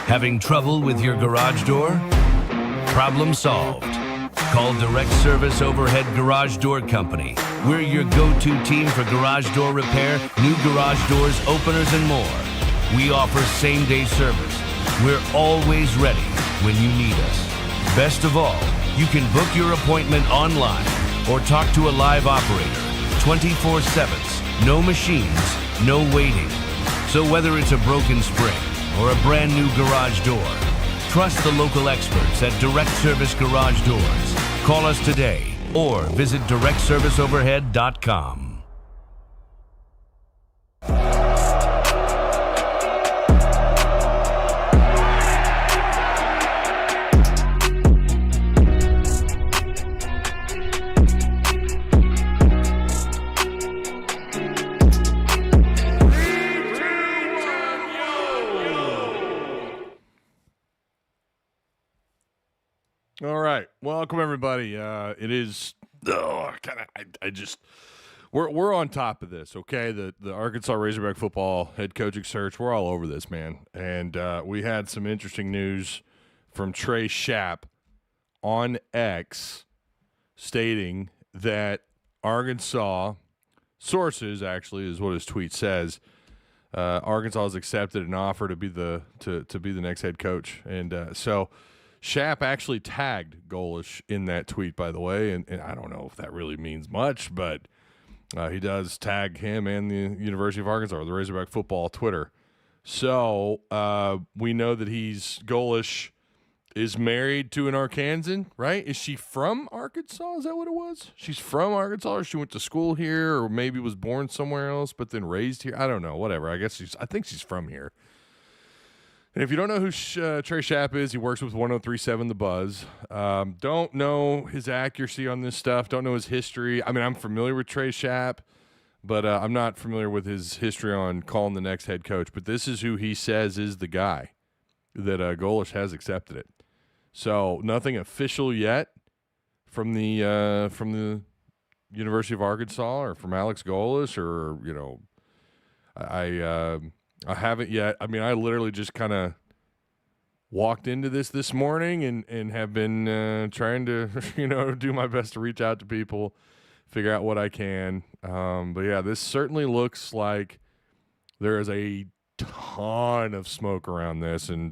Having trouble with your garage door? Problem solved. Call Direct Service Overhead Garage Door Company. We're your go-to team for garage door repair, new garage doors, openers, and more. We offer same-day service. We're always ready when you need us. Best of all, you can book your appointment online or talk to a live operator 24/7. No machines, no waiting. So whether it's a broken spring or a brand new garage door, trust the local experts at Direct Service Garage Doors. Call us today or visit directserviceoverhead.com. All right, welcome everybody. It is we're on top of this, okay? The Arkansas Razorback football head coaching search, we're all over this, man. And we had some interesting news from Trey Schapp on X stating that Arkansas sources, actually, is what his tweet says. Arkansas has accepted an offer to be the next head coach, and so. Schapp actually tagged Golesh in that tweet, by the way, and I don't know if that really means much, but he does tag him and the University of Arkansas, or the Razorback football Twitter. So we know that Golesh is married to an Arkansan, right? Is she from Arkansas? Is that what it was? She's from Arkansas, or she went to school here, or maybe was born somewhere else but then raised here? I don't know, whatever. I think she's from here. And if you don't know who Trey Schapp is, he works with 103.7 The Buzz. Don't know his accuracy on this stuff. Don't know his history. I mean, I'm familiar with Trey Schapp, but I'm not familiar with his history on calling the next head coach. But this is who he says is the guy that Golesh has accepted it. So nothing official yet from the University of Arkansas or from Alex Golesh, or I haven't yet. I mean, I literally just kind of walked into this morning and have been trying to, do my best to reach out to people, figure out what I can. But, yeah, this certainly looks like there is a ton of smoke around this. And,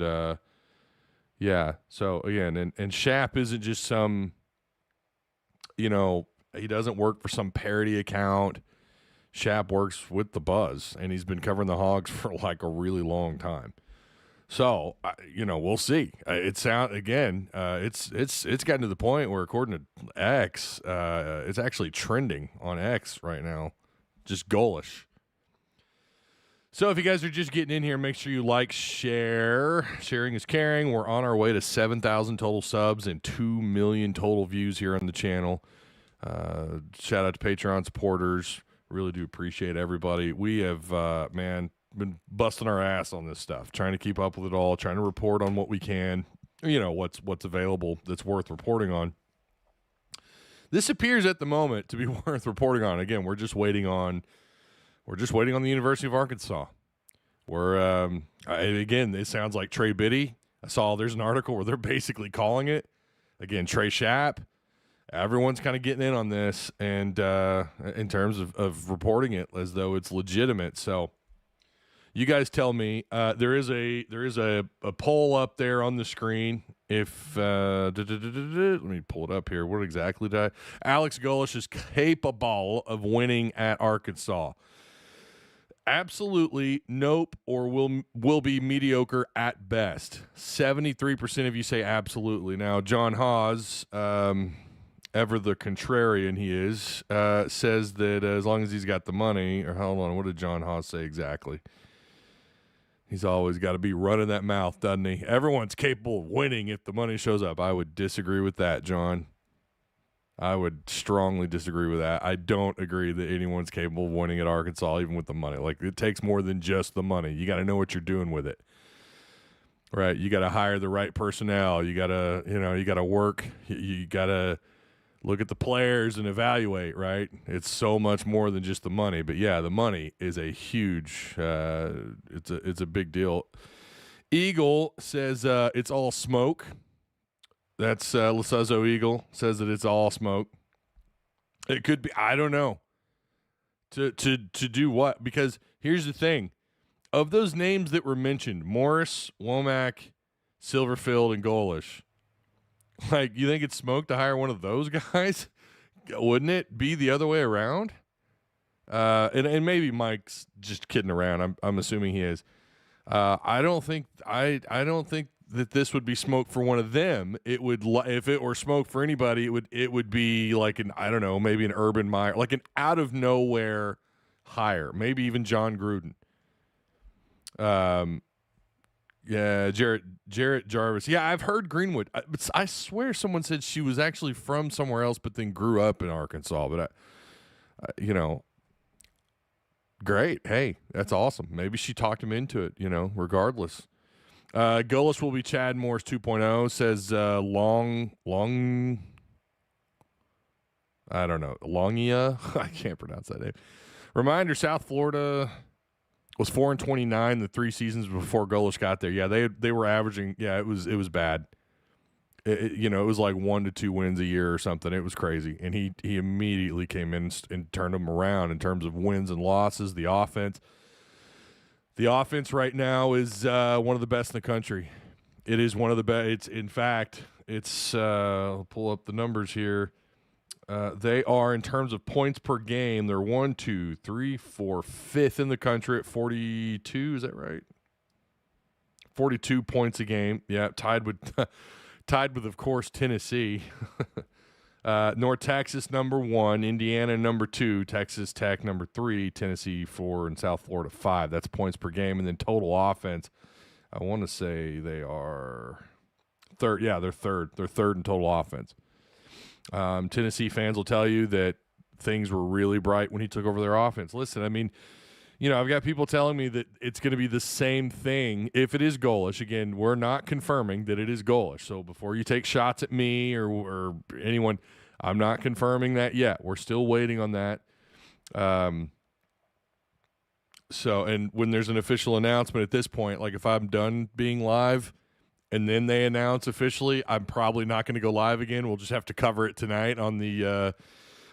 yeah, so, again, and Schapp isn't just some, he doesn't work for some parody account. Schapp works with the Buzz, and he's been covering the Hogs for like a really long time. So, we'll see. It's gotten to the point where, according to X, it's actually trending on X right now, just Golish. So if you guys are just getting in here, make sure you like, share. Sharing is caring. We're on our way to 7,000 total subs and 2 million total views here on the channel. Shout out to Patreon supporters. Really do appreciate everybody. We have, been busting our ass on this stuff, trying to keep up with it all, trying to report on what we can, what's available that's worth reporting on. This appears at the moment to be worth reporting on. Again, we're just waiting on the University of Arkansas. Again, it sounds like Trey Biddy. I saw there's an article where they're basically calling it, again, Trey Schapp. Everyone's kind of getting in on this, and in terms of reporting it as though it's legitimate. So you guys tell me. There is a poll up there on the screen. If let me pull it up here. What exactly did Alex Golesh is capable of winning at Arkansas? Absolutely, nope, or will be mediocre at best. 73% of you say absolutely. Now, John Hawes, ever the contrarian he is, says that as long as he's got the money, or hold on, what did John Hawes say exactly? He's always got to be running that mouth, doesn't he? Everyone's capable of winning if the money shows up. I would disagree with that, John. I would strongly disagree with that. I don't agree that anyone's capable of winning at Arkansas, even with the money. Like, it takes more than just the money. You got to know what you're doing with it. Right? You got to hire the right personnel. You got to, you got to work. You got to look at the players and evaluate, right? It's so much more than just the money. But, yeah, the money is a huge it's a big deal. Eagle says it's all smoke. That's Lesuzzo Eagle says that it's all smoke. It could be. I don't know. To do what? Because here's the thing. Of those names that were mentioned, Morris, Womack, Silverfield, and Golesh, like, you think it's smoke to hire one of those guys? Wouldn't it be the other way around? And maybe Mike's just kidding around. I'm assuming he is. I don't think that this would be smoke for one of them. It would, if it were smoke for anybody, it would be like an, I don't know, maybe an Urban Meyer, like an out of nowhere hire. Maybe even John Gruden. Yeah, Jarrett Jarvis. Yeah, I've heard Greenwood. I swear someone said she was actually from somewhere else, but then grew up in Arkansas. But great. Hey, that's awesome. Maybe she talked him into it. Regardless. Golesh will be Chad Morris 2.0. Says long. I don't know, Longia. I can't pronounce that name. Reminder: South Florida was 4-29 the 3 seasons before Golesh got there. Yeah, they were averaging. Yeah, it was bad. It was like 1 to 2 wins a year or something. It was crazy, and he immediately came in and turned them around in terms of wins and losses. The offense right now is one of the best in the country. It is one of the best. I'll pull up the numbers here. They are, in terms of points per game, they're 1, 2, 3, 4, 5th in the country at 42. Is that right? 42 points a game. Yeah, tied with, of course, Tennessee. North Texas number 1, Indiana number 2, Texas Tech number 3, Tennessee 4, and South Florida 5. That's points per game, and then total offense. I want to say they are third. Yeah, they're third. They're third in total offense. Tennessee fans will tell you that things were really bright when he took over their offense. Listen, I mean, I've got people telling me that it's going to be the same thing if it is Golesh. Again, we're not confirming that it is Golesh. So before you take shots at me or anyone, I'm not confirming that yet. We're still waiting on that. And when there's an official announcement at this point, like if I'm done being live and then they announce officially, I'm probably not going to go live again. We'll just have to cover it tonight on the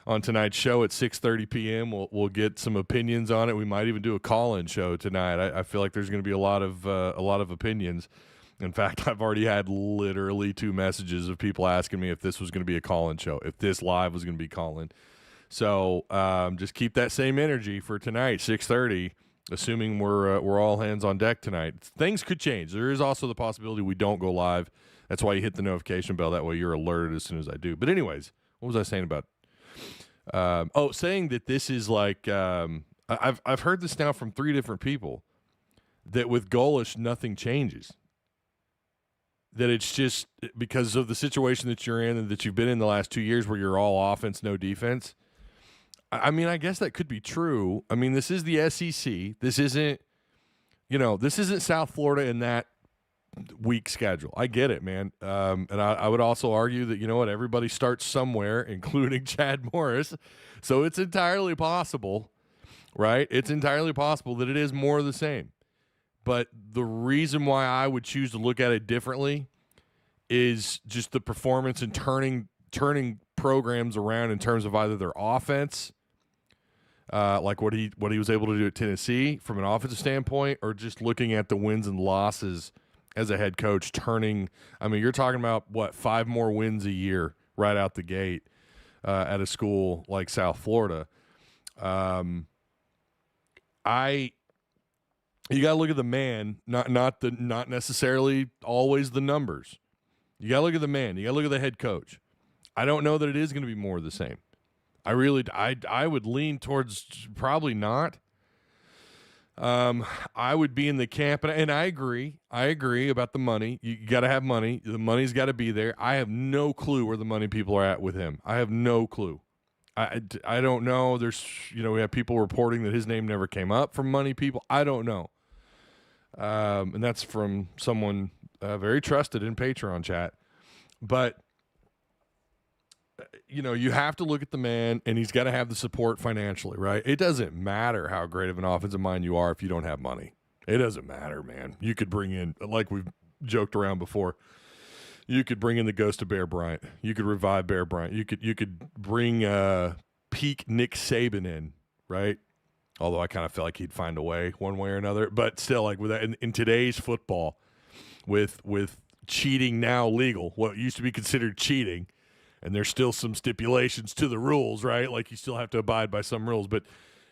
on tonight's show at 6:30 p.m. We'll get some opinions on it. We might even do a call-in show tonight. I feel like there's going to be a lot of opinions. In fact, I've already had literally 2 messages of people asking me if this was going to be a call-in show, if this live was going to be call-in. So just keep that same energy for tonight, 6:30. Assuming we're all hands on deck tonight. Things could change. There is also the possibility we don't go live. That's why you hit the notification bell. That way you're alerted as soon as I do. But anyways, what was I saying about? Saying that this is like I've heard this now from 3 different people that with Golesh nothing changes. That it's just because of the situation that you're in and that you've been in the last 2 years where you're all offense, no defense. I mean, I guess that could be true. I mean, this is the SEC. This isn't South Florida in that weak schedule. I get it, man. And I would also argue that, everybody starts somewhere, including Chad Morris. So it's entirely possible, right? It's entirely possible that it is more of the same. But the reason why I would choose to look at it differently is just the performance and turning programs around in terms of either their offense, like what he was able to do at Tennessee from an offensive standpoint, or just looking at the wins and losses as a head coach, you're talking about 5 more wins a year right out the gate at a school like South Florida. You got to look at the man, not necessarily always the numbers. You got to look at the man. You got to look at the head coach. I don't know that it is going to be more of the same. I would lean towards probably not. I would be in the camp, and I agree about the money. You got to have money. The money's got to be there. I have no clue where the money people are at with him. I have no clue. I don't know. There's, we have people reporting that his name never came up from money people. I don't know. And that's from someone very trusted in Patreon chat. But, you have to look at the man, and he's got to have the support financially, right? It doesn't matter how great of an offensive mind you are if you don't have money. It doesn't matter, man. You could bring in, like we've joked around before, you could bring in the ghost of Bear Bryant. You could revive Bear Bryant. You could bring peak Nick Saban in, right? Although I kind of feel like he'd find a way one way or another. But still, like with that, in today's football, with cheating now legal, what used to be considered cheating, and there's still some stipulations to the rules, right? Like you still have to abide by some rules, but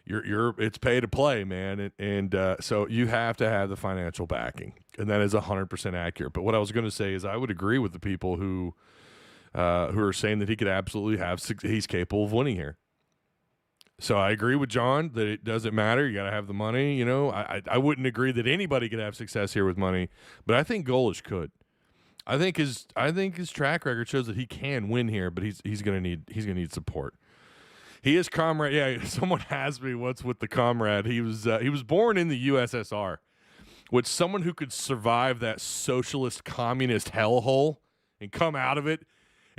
it's pay to play, man, and so you have to have the financial backing, and that is 100% accurate. But what I was going to say is I would agree with the people who are saying that he could absolutely he's capable of winning here. So I agree with John that it doesn't matter. You got to have the money. You know, I wouldn't agree that anybody could have success here with money, but I think Golesh could. I think his track record shows that he can win here, but he's gonna need support. He is comrade. Yeah, someone asked me what's with the comrade. He was born in the USSR, which someone who could survive that socialist communist hellhole and come out of it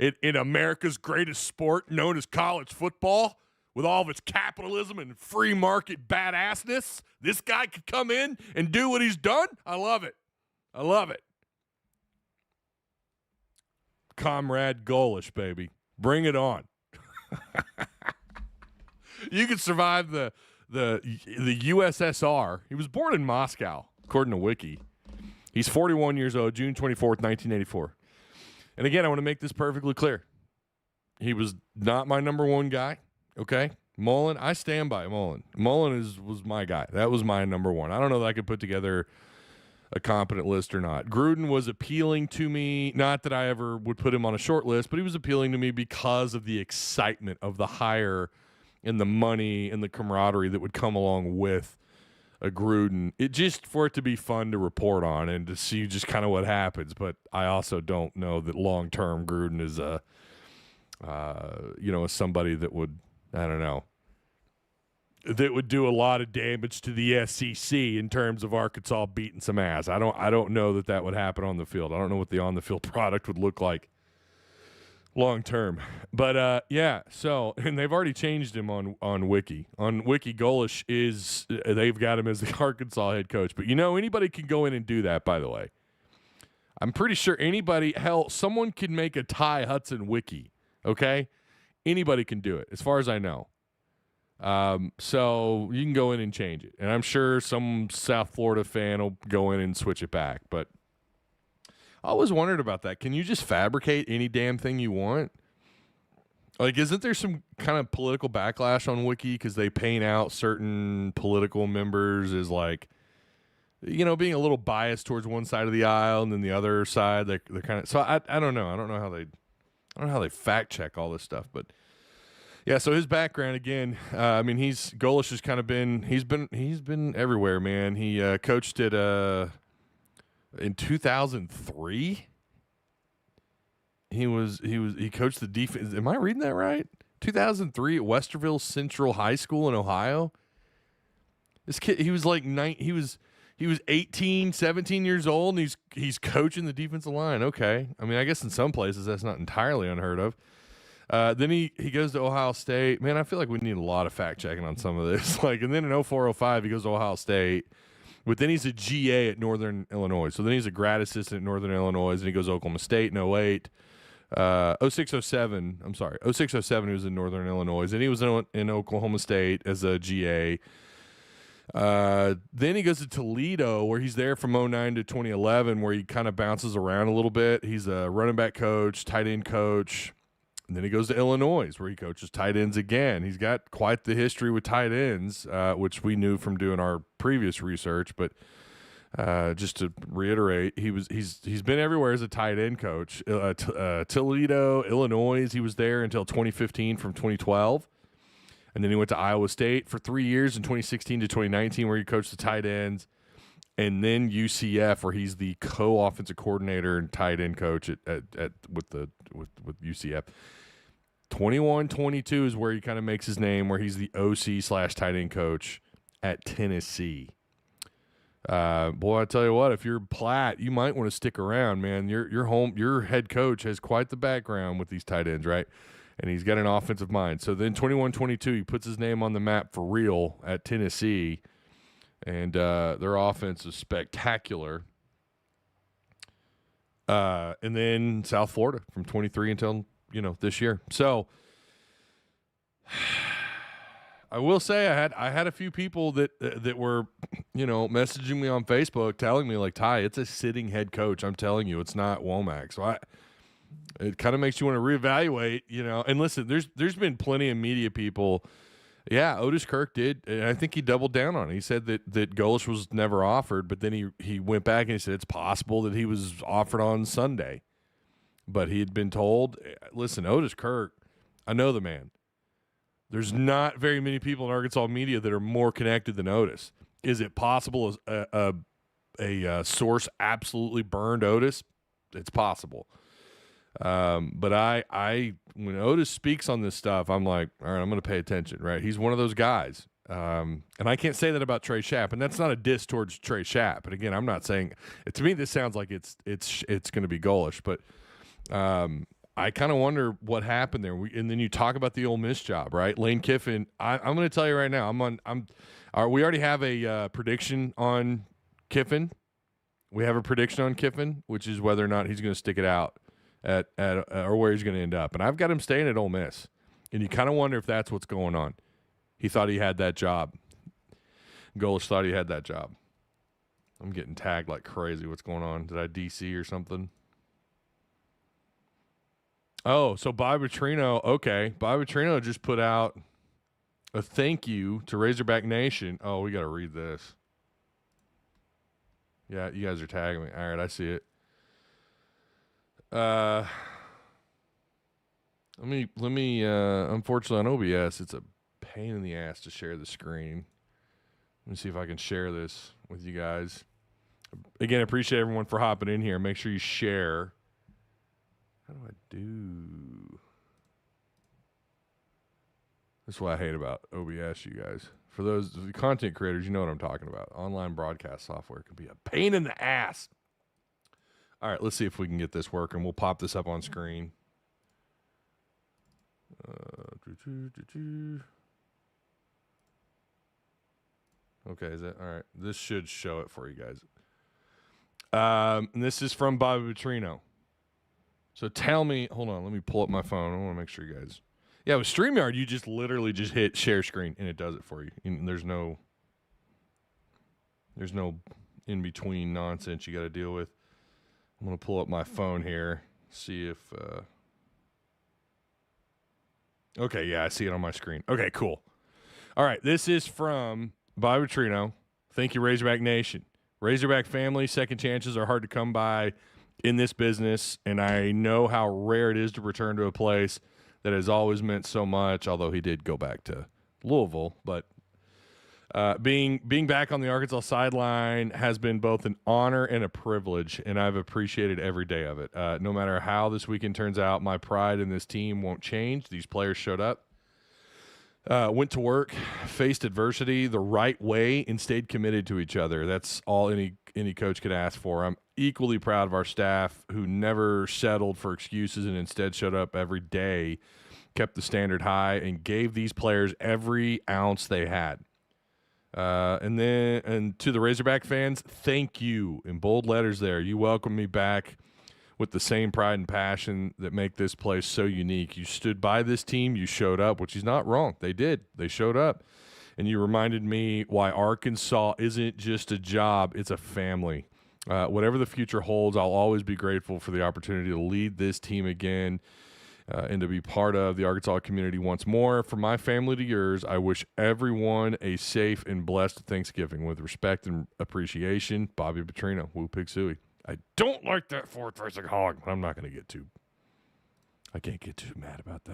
in America's greatest sport known as college football with all of its capitalism and free market badassness. This guy could come in and do what he's done. I love it. I love it. Comrade Golish, baby. Bring it on. You could survive the USSR. He was born in Moscow, according to Wiki. He's 41 years old, June 24th, 1984. And again, I want to make this perfectly clear. He was not my number one guy, okay? Mullen, I stand by Mullen. Mullen was my guy. That was my number one. I don't know that I could put together a competent list or not. Gruden was appealing to me, not that I ever would put him on a short list, but he was appealing to me because of the excitement of the hire and the money and the camaraderie that would come along with a Gruden. It just for it to be fun to report on and to see just kind of what happens. But I also don't know that long term Gruden is is somebody that would, I don't know, that would do a lot of damage to the SEC in terms of Arkansas beating some ass. I don't know that would happen on the field. I don't know what the on the field product would look like long term. But yeah, so and they've already changed him on Wiki. On Wiki, Golish they've got him as the Arkansas head coach. But anybody can go in and do that, by the way. I'm pretty sure someone can make a Ty Hudson Wiki, okay? Anybody can do it, as far as I know. So you can go in and change it. And I'm sure some South Florida fan will go in and switch it back. But I always wondered about that. Can you just fabricate any damn thing you want? Like, isn't there some kind of political backlash on Wiki because they paint out certain political members as like, being a little biased towards one side of the aisle and then the other side, they're kind of, so I don't know. I don't know how they fact check all this stuff, but yeah, so his background again, Golish has kind of he's been everywhere, man. He coached at in 2003. He coached the defense. Am I reading that right? 2003 at Westerville Central High School in Ohio. This kid, he was like he was 18, 17 years old, and he's coaching the defensive line. Okay. I mean, I guess in some places that's not entirely unheard of. Then he goes to Ohio State. Man, I feel like we need a lot of fact checking on some of this. And then in 04-05, he goes to Ohio State. But then he's a GA at Northern Illinois. So then he's a grad assistant at Northern Illinois, and he goes to Oklahoma State in 08. 06-07, I'm sorry. 06-07, he was in Northern Illinois. And he was in Oklahoma State as a GA. Then he goes to Toledo, where he's there from 09 to 2011, where he kind of bounces around a little bit. He's a running back coach, tight end coach. And then he goes to Illinois, where he coaches tight ends again. He's got quite the history with tight ends, which we knew from doing our previous research. But just to reiterate, he's been everywhere as a tight end coach. Toledo, Illinois, he was there until 2015 from 2012. And then he went to Iowa State for 3 years in 2016 to 2019, where he coached the tight ends. And then UCF, where he's the co-offensive coordinator and tight end coach with UCF. 21-22 is where he kind of makes his name, where he's the OC/tight end coach at Tennessee. Boy, I tell you what, if you're Platt, you might want to stick around, man. Your head coach has quite the background with these tight ends, right? And he's got an offensive mind. So then 21-22, he puts his name on the map for real at Tennessee. And their offense is spectacular. And then South Florida from 23 until, this year. So I will say I had a few people that were, messaging me on Facebook telling me like, Ty, it's a sitting head coach. I'm telling you, it's not Womack. So it kind of makes you want to reevaluate, and listen, there's been plenty of media people. Yeah, Otis Kirk did, and I think he doubled down on it. He said that Golesh was never offered, but then he went back and he said it's possible that he was offered on Sunday. But he had been told, listen, Otis Kirk, I know the man. There's not very many people in Arkansas media that are more connected than Otis. Is it possible a source absolutely burned Otis? It's possible. But I when Otis speaks on this stuff, I'm like, all right, I'm going to pay attention, right? He's one of those guys. And I can't say that about Trey Schapp, and that's not a diss towards Trey Schapp. And again, I'm not saying to me this sounds like it's going to be Golish, but I kind of wonder what happened there. And then you talk about the Ole Miss job, right? Lane Kiffin. I'm going to tell you right now. We already have a prediction on Kiffin. We have a prediction on Kiffin, which is whether or not he's going to stick it out at or where he's going to end up. And I've got him staying at Ole Miss. And you kind of wonder if that's what's going on. He thought he had that job. Golesh thought he had that job. I'm getting tagged like crazy. What's going on? Did I DC or something? Oh, so Bobby Petrino. Okay. Bobby Petrino just put out a thank you to Razorback Nation. Oh, we got to read this. Yeah, you guys are tagging me. All right, I see it. Let me unfortunately on OBS it's a pain in the ass to share the screen. Let me see if I can share this with you guys. Again, appreciate everyone for hopping in here. Make sure you share. How do I do? This is what I hate about OBS, you guys. For those content creators, you know what I'm talking about. Online broadcast software can be a pain in the ass. All right, let's see if we can get this working. We'll pop this up on screen. Okay, is that all right? This should show it for you guys. And this is from Bobby Petrino. So tell me, hold on, let me pull up my phone. I want to make sure you guys. Yeah, with StreamYard, you just literally just hit share screen and it does it for you. And there's no in between nonsense you got to deal with. I'm going to pull up my phone here, see if okay, yeah, I see it on my screen. Okay, cool. All right, this is from Bobby Petrino. Thank you, Razorback Nation. Razorback family, second chances are hard to come by in this business, and I know how rare it is to return to a place that has always meant so much, although he did go back to Louisville. But being back on the Arkansas sideline has been both an honor and a privilege, and I've appreciated every day of it. No matter how this weekend turns out, my pride in this team won't change. These players showed up, went to work, faced adversity the right way, and stayed committed to each other. That's all any coach could ask for. I'm equally proud of our staff who never settled for excuses and instead showed up every day, kept the standard high, and gave these players every ounce they had. And to the Razorback fans, thank you in bold letters there. You welcomed me back with the same pride and passion that make this place so unique. You stood by this team. You showed up, which is not wrong. They did. They showed up. And you reminded me why Arkansas isn't just a job, it's a family. Whatever the future holds, I'll always be grateful for the opportunity to lead this team again. And to be part of the Arkansas community once more. From my family to yours, I wish everyone a safe and blessed Thanksgiving with respect and appreciation. Bobby Petrino, Woo Pig Suey. I don't like that forward-facing hog. I'm not going to get too – I can't get too mad about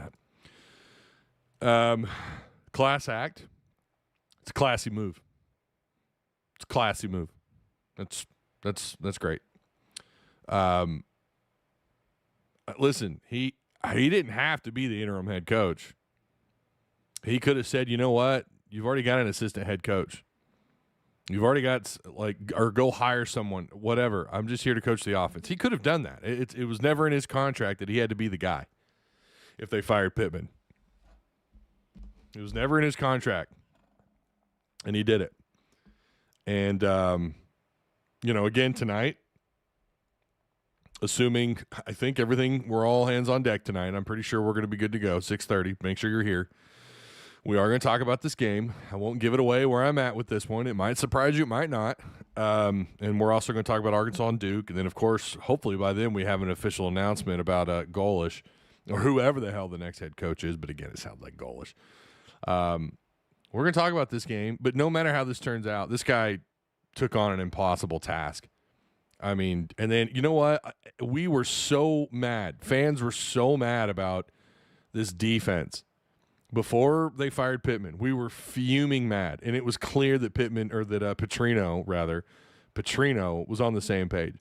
that. Class act. It's a classy move. It's a classy move. That's great. Listen, he didn't have to be the interim head coach. He could have said, you know what? You've already got an assistant head coach. You've already got, or go hire someone, whatever. I'm just here to coach the offense. He could have done that. It was never in his contract that he had to be the guy if they fired Pittman. It was never in his contract, and he did it. And, again, tonight, assuming, I think we're all hands on deck tonight. I'm pretty sure we're going to be good to go. 6:30. Make sure you're here. We are going to talk about this game. I won't give it away where I'm at with this one. It might surprise you. It might not. And we're also going to talk about Arkansas and Duke. And then, of course, hopefully by then we have an official announcement about Golish or whoever the hell the next head coach is. But, again, it sounds like Golish. We're going to talk about this game. But no matter how this turns out, this guy took on an impossible task. I mean, and then, you know what? We were so mad. Fans were so mad about this defense. Before they fired Pittman, we were fuming mad, and it was clear that Petrino was on the same page.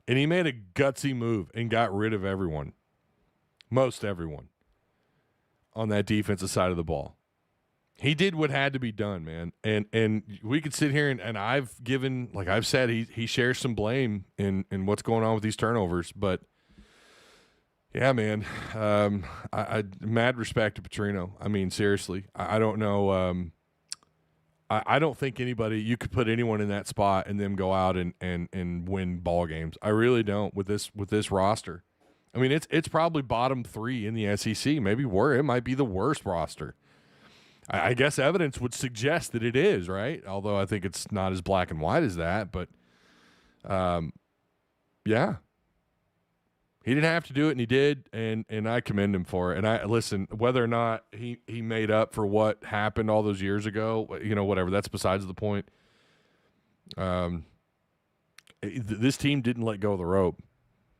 And he made a gutsy move and got rid of everyone, most everyone, on that defensive side of the ball. He did what had to be done, man. And we could sit here and I've given, like I've said, he shares some blame in what's going on with these turnovers, but yeah, man. I mad respect to Petrino. I mean, seriously. I don't know. I don't think you could put anyone in that spot and them go out and win ball games. I really don't with this roster. I mean, it's probably bottom 3 in the SEC. Maybe it might be the worst roster. I guess evidence would suggest that it is, right? Although I think it's not as black and white as that. But, yeah. He didn't have to do it, and he did, and I commend him for it. And listen, whether or not he made up for what happened all those years ago, whatever, that's besides the point. This team didn't let go of the rope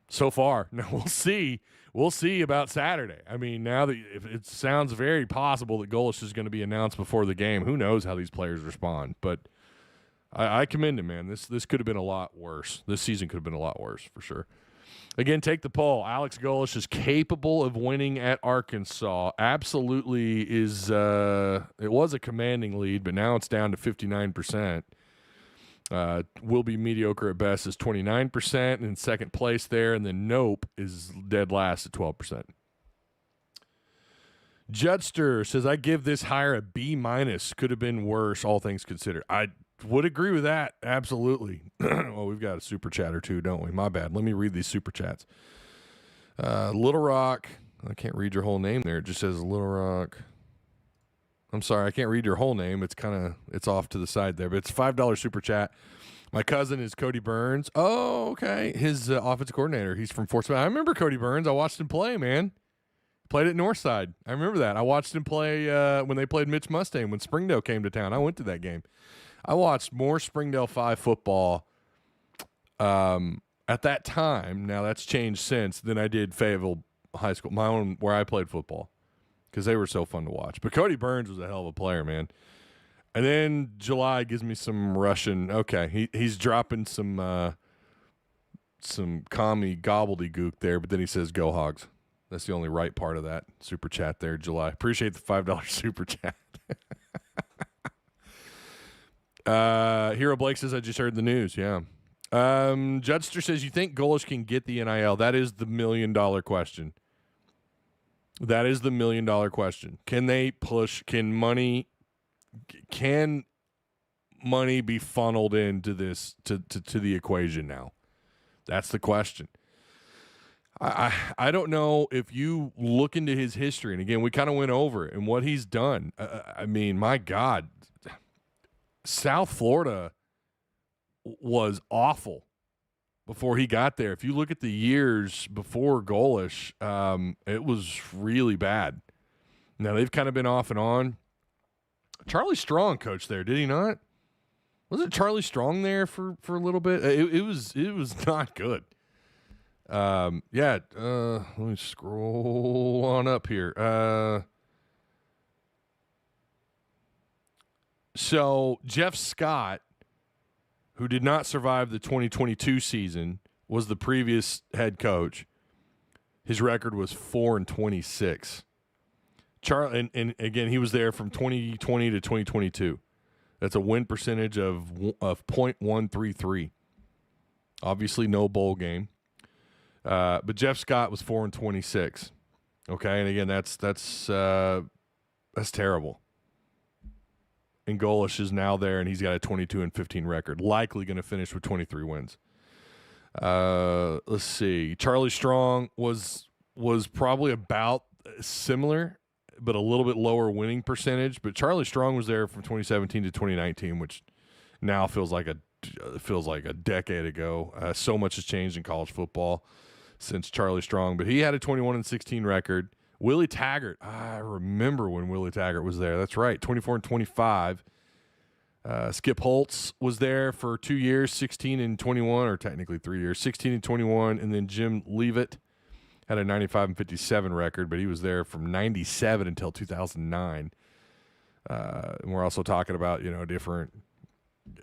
so far. Now, we'll see. We'll see about Saturday. I mean, now that if it sounds very possible that Golesh is going to be announced before the game, who knows how these players respond. But I commend him, man. This could have been a lot worse. This season could have been a lot worse, for sure. Again, take the poll. Alex Golish is capable of winning at Arkansas. Absolutely is. It was a commanding lead, but now it's down to 59%. Will be mediocre at best is 29% in second place there, and then nope is dead last at 12%. Judster says, I give this hire a B-. Could have been worse, all things considered. I would agree with that. Absolutely. Well, we've got a super chat or two, don't we? My bad. Let me read these super chats. Little Rock. I can't read your whole name there. It just says Little Rock. I'm sorry. I can't read your whole name. It's off to the side there, but it's a $5 super chat. My cousin is Cody Burns. Oh, okay. His offensive coordinator. He's from Fort Smith. I remember Cody Burns. I watched him play, man. Played at Northside. I remember that. I watched him play when they played Mitch Mustang when Springdale came to town. I went to that game. I watched more Springdale 5 football at that time. Now, that's changed since than I did Fayetteville High School, my own, where I played football, because they were so fun to watch. But Cody Burns was a hell of a player, man. And then July gives me some Russian. Okay, he's dropping some commie gobbledygook there, but then he says, go Hogs. That's the only right part of that super chat there, July. Appreciate the $5 super chat. Hero Blake says, I just heard the news. Yeah. Judster says, you think Golesh can get the NIL? That is the $1 million question. That is the $1 million question. Can they push? Can money be funneled into this to the equation now? That's the question. I don't know if you look into his history, and again, we kind of went over it and what he's done. I mean, my God, South Florida was awful before he got there. If you look at the years before Golesh, it was really bad. Now, they've kind of been off and on. Charlie Strong coached there, did he not? Wasn't Charlie Strong there for a little bit? It was not good. Let me scroll on up here. So Jeff Scott, who did not survive the 2022 season, was the previous head coach. His record was 4-26. And again, he was there from 2020 to 2022. That's a win percentage of .133. Obviously, no bowl game. But Jeff Scott was 4-26. Okay, and again, that's terrible. and Golesh is now there, and he's got a 22-15 record, likely going to finish with 23 wins. Let's see. Charlie Strong was probably about similar, but a little bit lower winning percentage. But Charlie Strong was there from 2017 to 2019, which now feels like a decade ago. So much has changed in college football since Charlie Strong, but he had a 21-16 record. Willie Taggart, I remember when Willie Taggart was there. That's right, 24-25. Skip Holtz was there for 2 years, 16-21, or technically 3 years, 16-21, and then Jim Leavitt had a 95-57 record, but he was there from 97 until 2009. And we're also talking about, different,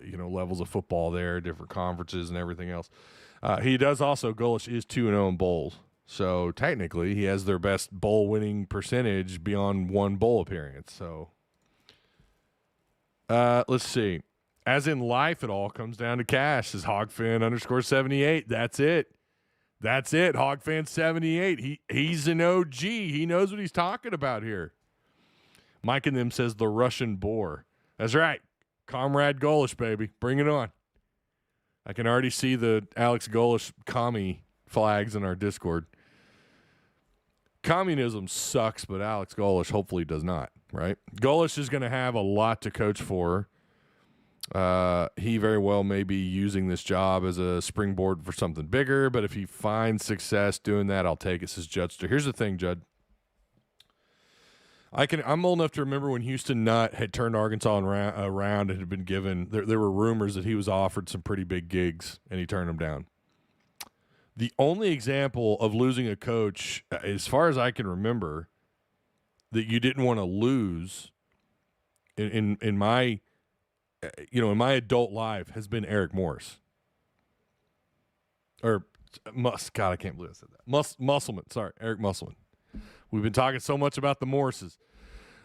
levels of football there, different conferences and everything else. He does also, Golish is 2-0 in bowls. So technically he has their best bowl winning percentage beyond one bowl appearance. So let's see. As in life, it all comes down to cash. Is Hogfan_78. That's it. Hogfan78. He's an OG. He knows what he's talking about here. Mike and them says the Russian boar. That's right. Comrade Golish, baby. Bring it on. I can already see the Alex Golish commie flags in our Discord. Communism sucks, but Alex Golish hopefully does not, right? Golish is going to have a lot to coach for. He very well may be using this job as a springboard for something bigger, but if he finds success doing that, I'll take it, says Judster. Here's the thing, Judd. I'm old enough to remember when Houston Nutt had turned Arkansas around and had been given, there were rumors that he was offered some pretty big gigs, and he turned them down. The only example of losing a coach, as far as I can remember, that you didn't want to lose in my adult life has been Eric Morris. God, I can't believe I said that. Musselman, sorry, Eric Musselman. We've been talking so much about the Morrises.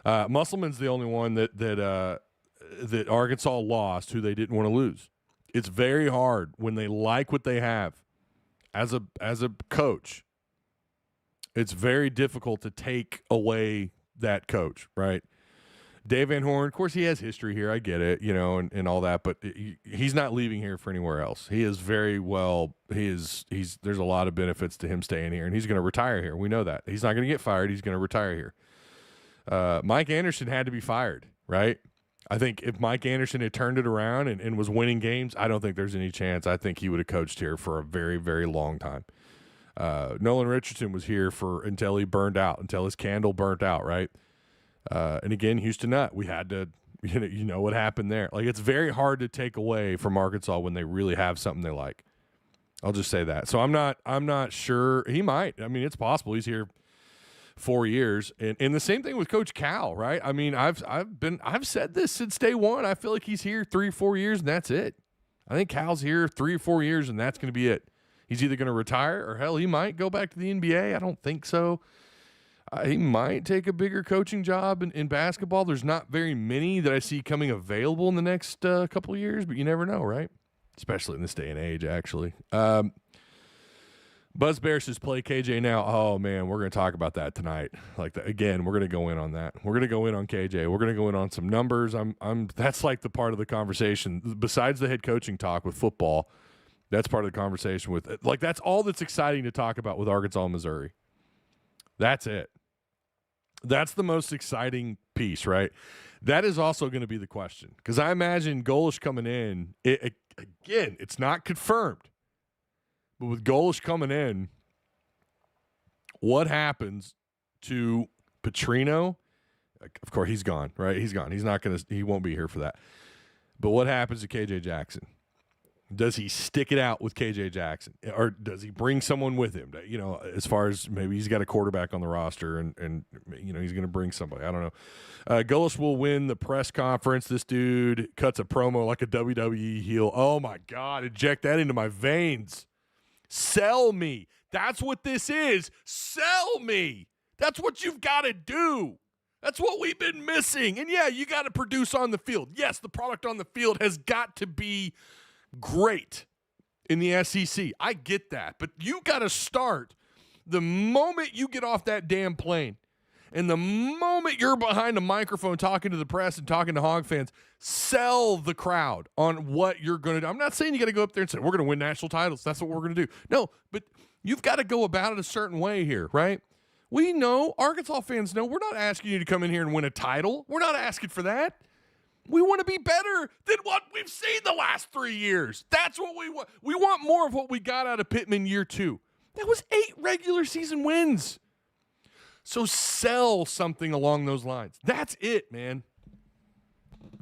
Musselman's the only one that Arkansas lost who they didn't want to lose. It's very hard when they like what they have. As a coach, it's very difficult to take away that coach, right? Dave Van Horn, of course, he has history here. I get it, and all that, but he's not leaving here for anywhere else. He is very well. There's a lot of benefits to him staying here, and he's going to retire here. We know that he's not going to get fired. He's going to retire here. Mike Anderson had to be fired, right? I think if Mike Anderson had turned it around and was winning games, I don't think there's any chance. I think he would have coached here for a very, very long time. Nolan Richardson was here until he burned out, until his candle burnt out, right? And again, Houston Nutt, we had to, you know what happened there. Like, it's very hard to take away from Arkansas when they really have something they like. I'll just say that. So I'm not sure. He might. I mean, it's possible. He's here 4 years, and the same thing with Coach Cal, right? I mean, I've said this since day one. I feel like he's here 3 or 4 years, and that's it. I think Cal's here 3 or 4 years, and that's going to be it. He's either going to retire, or hell, he might go back to the NBA. I don't think so. He might take a bigger coaching job in basketball. There's not very many that I see coming available in the next couple of years, but you never know, right? Especially in this day and age, actually. Buzz Bear says, play KJ now. Oh, man, we're going to talk about that tonight. Again, we're going to go in on that. We're going to go in on KJ. We're going to go in on some numbers. That's like the part of the conversation. Besides the head coaching talk with football, that's part of the conversation with – that's all that's exciting to talk about with Arkansas and Missouri. That's it. That's the most exciting piece, right? That is also going to be the question, because I imagine Golish coming in, again, it's not confirmed. But with Golesh coming in, what happens to Petrino? Of course, he's gone, right? He's gone. He won't be here for that. But what happens to KJ Jackson? Does he stick it out with KJ Jackson, or does he bring someone with him? As far as maybe he's got a quarterback on the roster, and he's going to bring somebody. I don't know. Golesh will win the press conference. This dude cuts a promo like a WWE heel. Oh my God! Inject that into my veins. Sell me. That's what this is. Sell me. That's what you've got to do. That's what we've been missing. And yeah, you got to produce on the field. Yes, the product on the field has got to be great in the SEC. I get that. But you got to start the moment you get off that damn plane. And the moment you're behind a microphone talking to the press and talking to Hog fans, sell the crowd on what you're going to do. I'm not saying you got to go up there and say, we're going to win national titles. That's what we're going to do. No, but you've got to go about it a certain way here, right? We know, Arkansas fans know, we're not asking you to come in here and win a title. We're not asking for that. We want to be better than what we've seen the last 3 years. That's what we want. We want more of what we got out of Pittman year 2. That was 8 regular season wins. So sell something along those lines. That's it, man.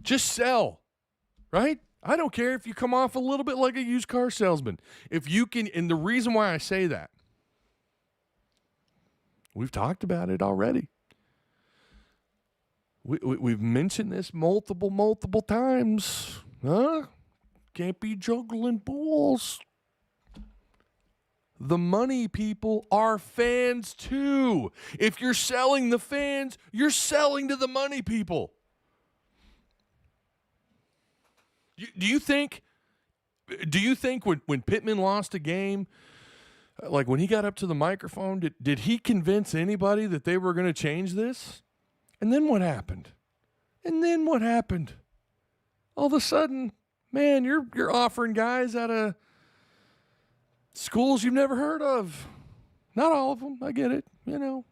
Just sell, right? I don't care if you come off a little bit like a used car salesman. If you can, and the reason why I say that, we've talked about it already. We've mentioned this multiple times. Huh? Can't be juggling balls. The money people are fans too. If you're selling the fans, you're selling to the money people. Do you think when Pittman lost a game, like when he got up to the microphone, did he convince anybody that they were going to change this? And then what happened? All of a sudden, man, you're offering guys out of schools you've never heard of. Not all of them. I get it. You know.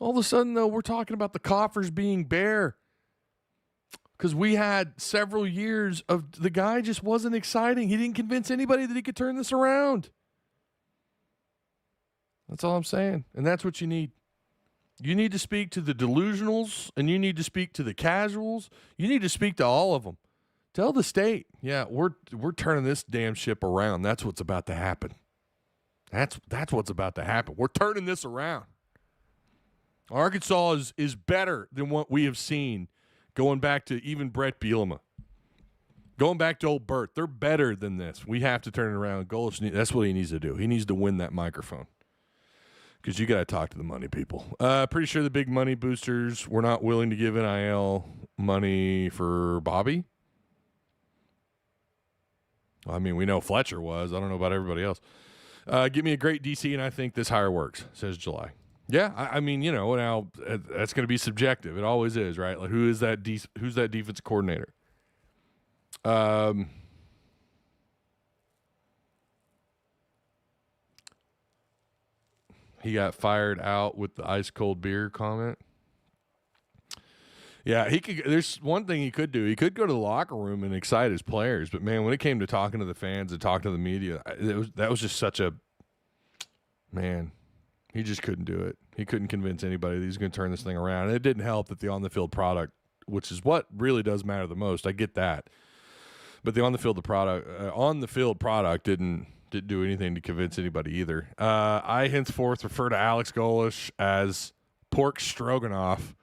All of a sudden, though, we're talking about the coffers being bare because we had several years of the guy just wasn't exciting. He didn't convince anybody that he could turn this around. That's all I'm saying. And that's what you need. You need to speak to the delusionals, and you need to speak to the casuals. You need to speak to all of them. Tell the state, yeah, we're turning this damn ship around. That's what's about to happen. That's what's about to happen. We're turning this around. Arkansas is better than what we have seen going back to even Brett Bielema. Going back to old Bert. They're better than this. We have to turn it around. Golesh, that's what he needs to do. He needs to win that microphone. Because you got to talk to the money people. Pretty sure the big money boosters were not willing to give NIL money for Bobby. I mean, we know Fletcher was. I don't know about everybody else. Give me a great DC, and I think this hire works, says July. Yeah, I mean, you know, now that's going to be subjective. It always is, right? Like, who's that defensive coordinator? He got fired out with the ice cold beer comment. Yeah, he could. There's one thing he could do. He could go to the locker room and excite his players. But man, when it came to talking to the fans and talking to the media, that was just such a man. He just couldn't do it. He couldn't convince anybody that he's going to turn this thing around. And it didn't help that the on-the-field product, which is what really does matter the most. I get that, but the on-the-field product didn't do anything to convince anybody either. I henceforth refer to Alex Golish as Pork Stroganoff.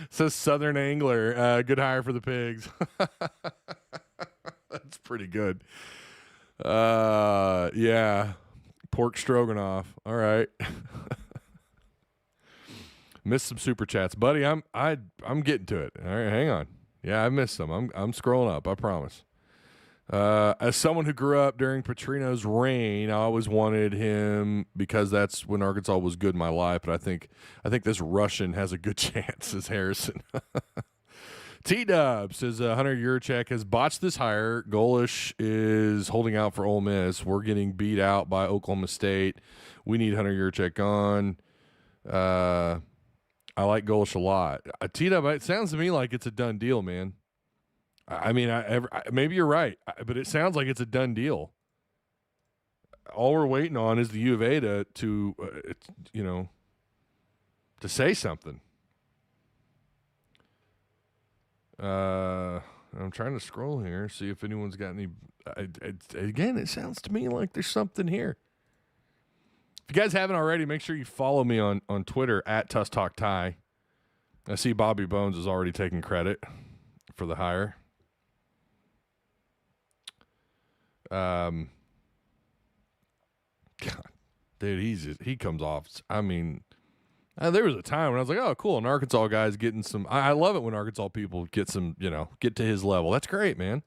Says Southern Angler. Good hire for the pigs. That's pretty good. Yeah. Pork Stroganoff. All right. Missed some super chats, buddy. I'm getting to it. All right, hang on. Yeah, I missed some. I'm scrolling up. I promise. As someone who grew up during Petrino's reign, I always wanted him because that's when Arkansas was good in my life. But I think this Russian has a good chance, says Harrison. T-Dub says Hunter Yurchek has botched this hire. Golish is holding out for Ole Miss. We're getting beat out by Oklahoma State. We need Hunter Yurchek on. I like Golish a lot. T-Dub, it sounds to me like it's a done deal, man. I mean, maybe you're right, but it sounds like it's a done deal. All we're waiting on is the U of A to say something. I'm trying to scroll here, see if anyone's got any. Again, it sounds to me like there's something here. If you guys haven't already, make sure you follow me on Twitter at Tusk Talk Ty. I see Bobby Bones is already taking credit for the hire. God, dude, he comes off. I mean, there was a time when I was like, oh, cool, an Arkansas guy's getting some. I love it when Arkansas people get some, get to his level. That's great, man.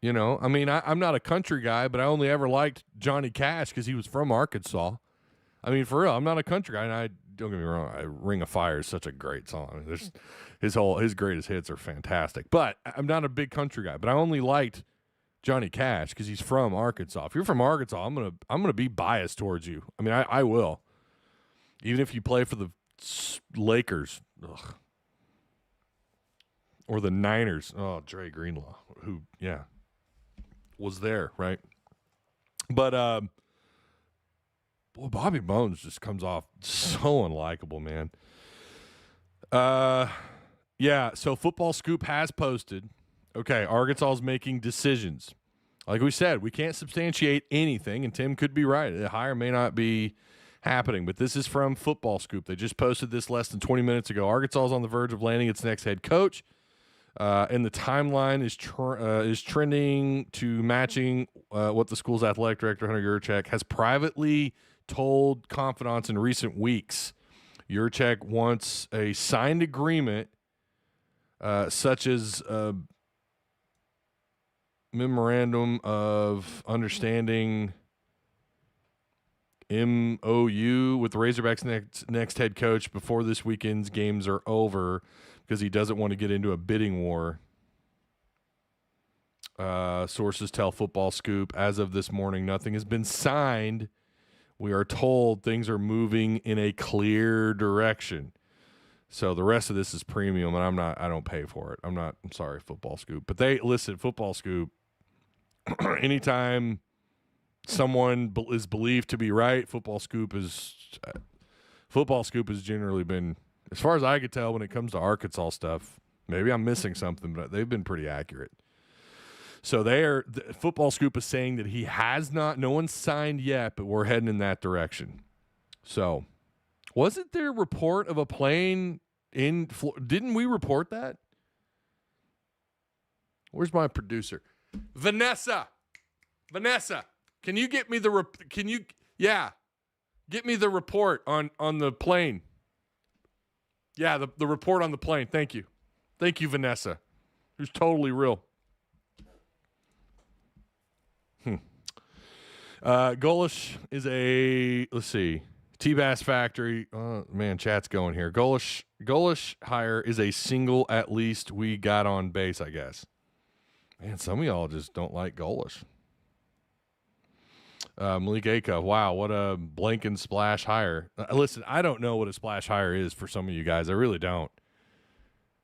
I mean, I'm not a country guy, but I only ever liked Johnny Cash because he was from Arkansas. I mean, for real, I'm not a country guy, and I don't get me wrong. Ring of Fire is such a great song. I mean, his greatest hits are fantastic. But I'm not a big country guy. But I only liked Johnny Cash because he's from Arkansas. If you're from Arkansas, I'm gonna be biased towards you. I mean, I will. Even if you play for the Lakers, or the Niners. Oh, Dre Greenlaw, who was there, right? But boy, Bobby Bones just comes off so unlikable, man. So Football Scoop has posted, okay, Arkansas is making decisions. Like we said, we can't substantiate anything, and Tim could be right. The hire may not be happening, but this is from Football Scoop. They just posted this less than 20 minutes ago. Arkansas is on the verge of landing its next head coach, and the timeline is trending to matching what the school's athletic director, Hunter Yurchek, has privately told confidants in recent weeks. Yurchek wants a signed agreement such as a memorandum of understanding, MOU, with the Razorbacks' next head coach before this weekend's games are over, because he doesn't want to get into a bidding war. Sources tell Football Scoop, as of this morning, nothing has been signed. We are told things are moving in a clear direction. So the rest of this is premium, and I don't pay for it. I'm sorry, Football Scoop. But Football Scoop, anytime someone is believed to be right, Football Scoop has generally been, as far as I could tell, when it comes to Arkansas stuff, maybe I'm missing something, but they've been pretty accurate. So Football Scoop is saying that he has not, no one's signed yet, but we're heading in that direction. So, wasn't there a report of a plane in Florida? Didn't we report that? Where's my producer? Vanessa, can you get me get me the report on the plane? Yeah, the report on the plane. Thank you, Vanessa, who's totally real. Golish is let's see, T-Bass Factory. Oh, man, chat's going here. Golish hire is a single, at least we got on base, I guess. Man, some of y'all just don't like Golish. Malik Aka, wow, what a blank and splash hire. Listen, I don't know what a splash hire is for some of you guys. I really don't.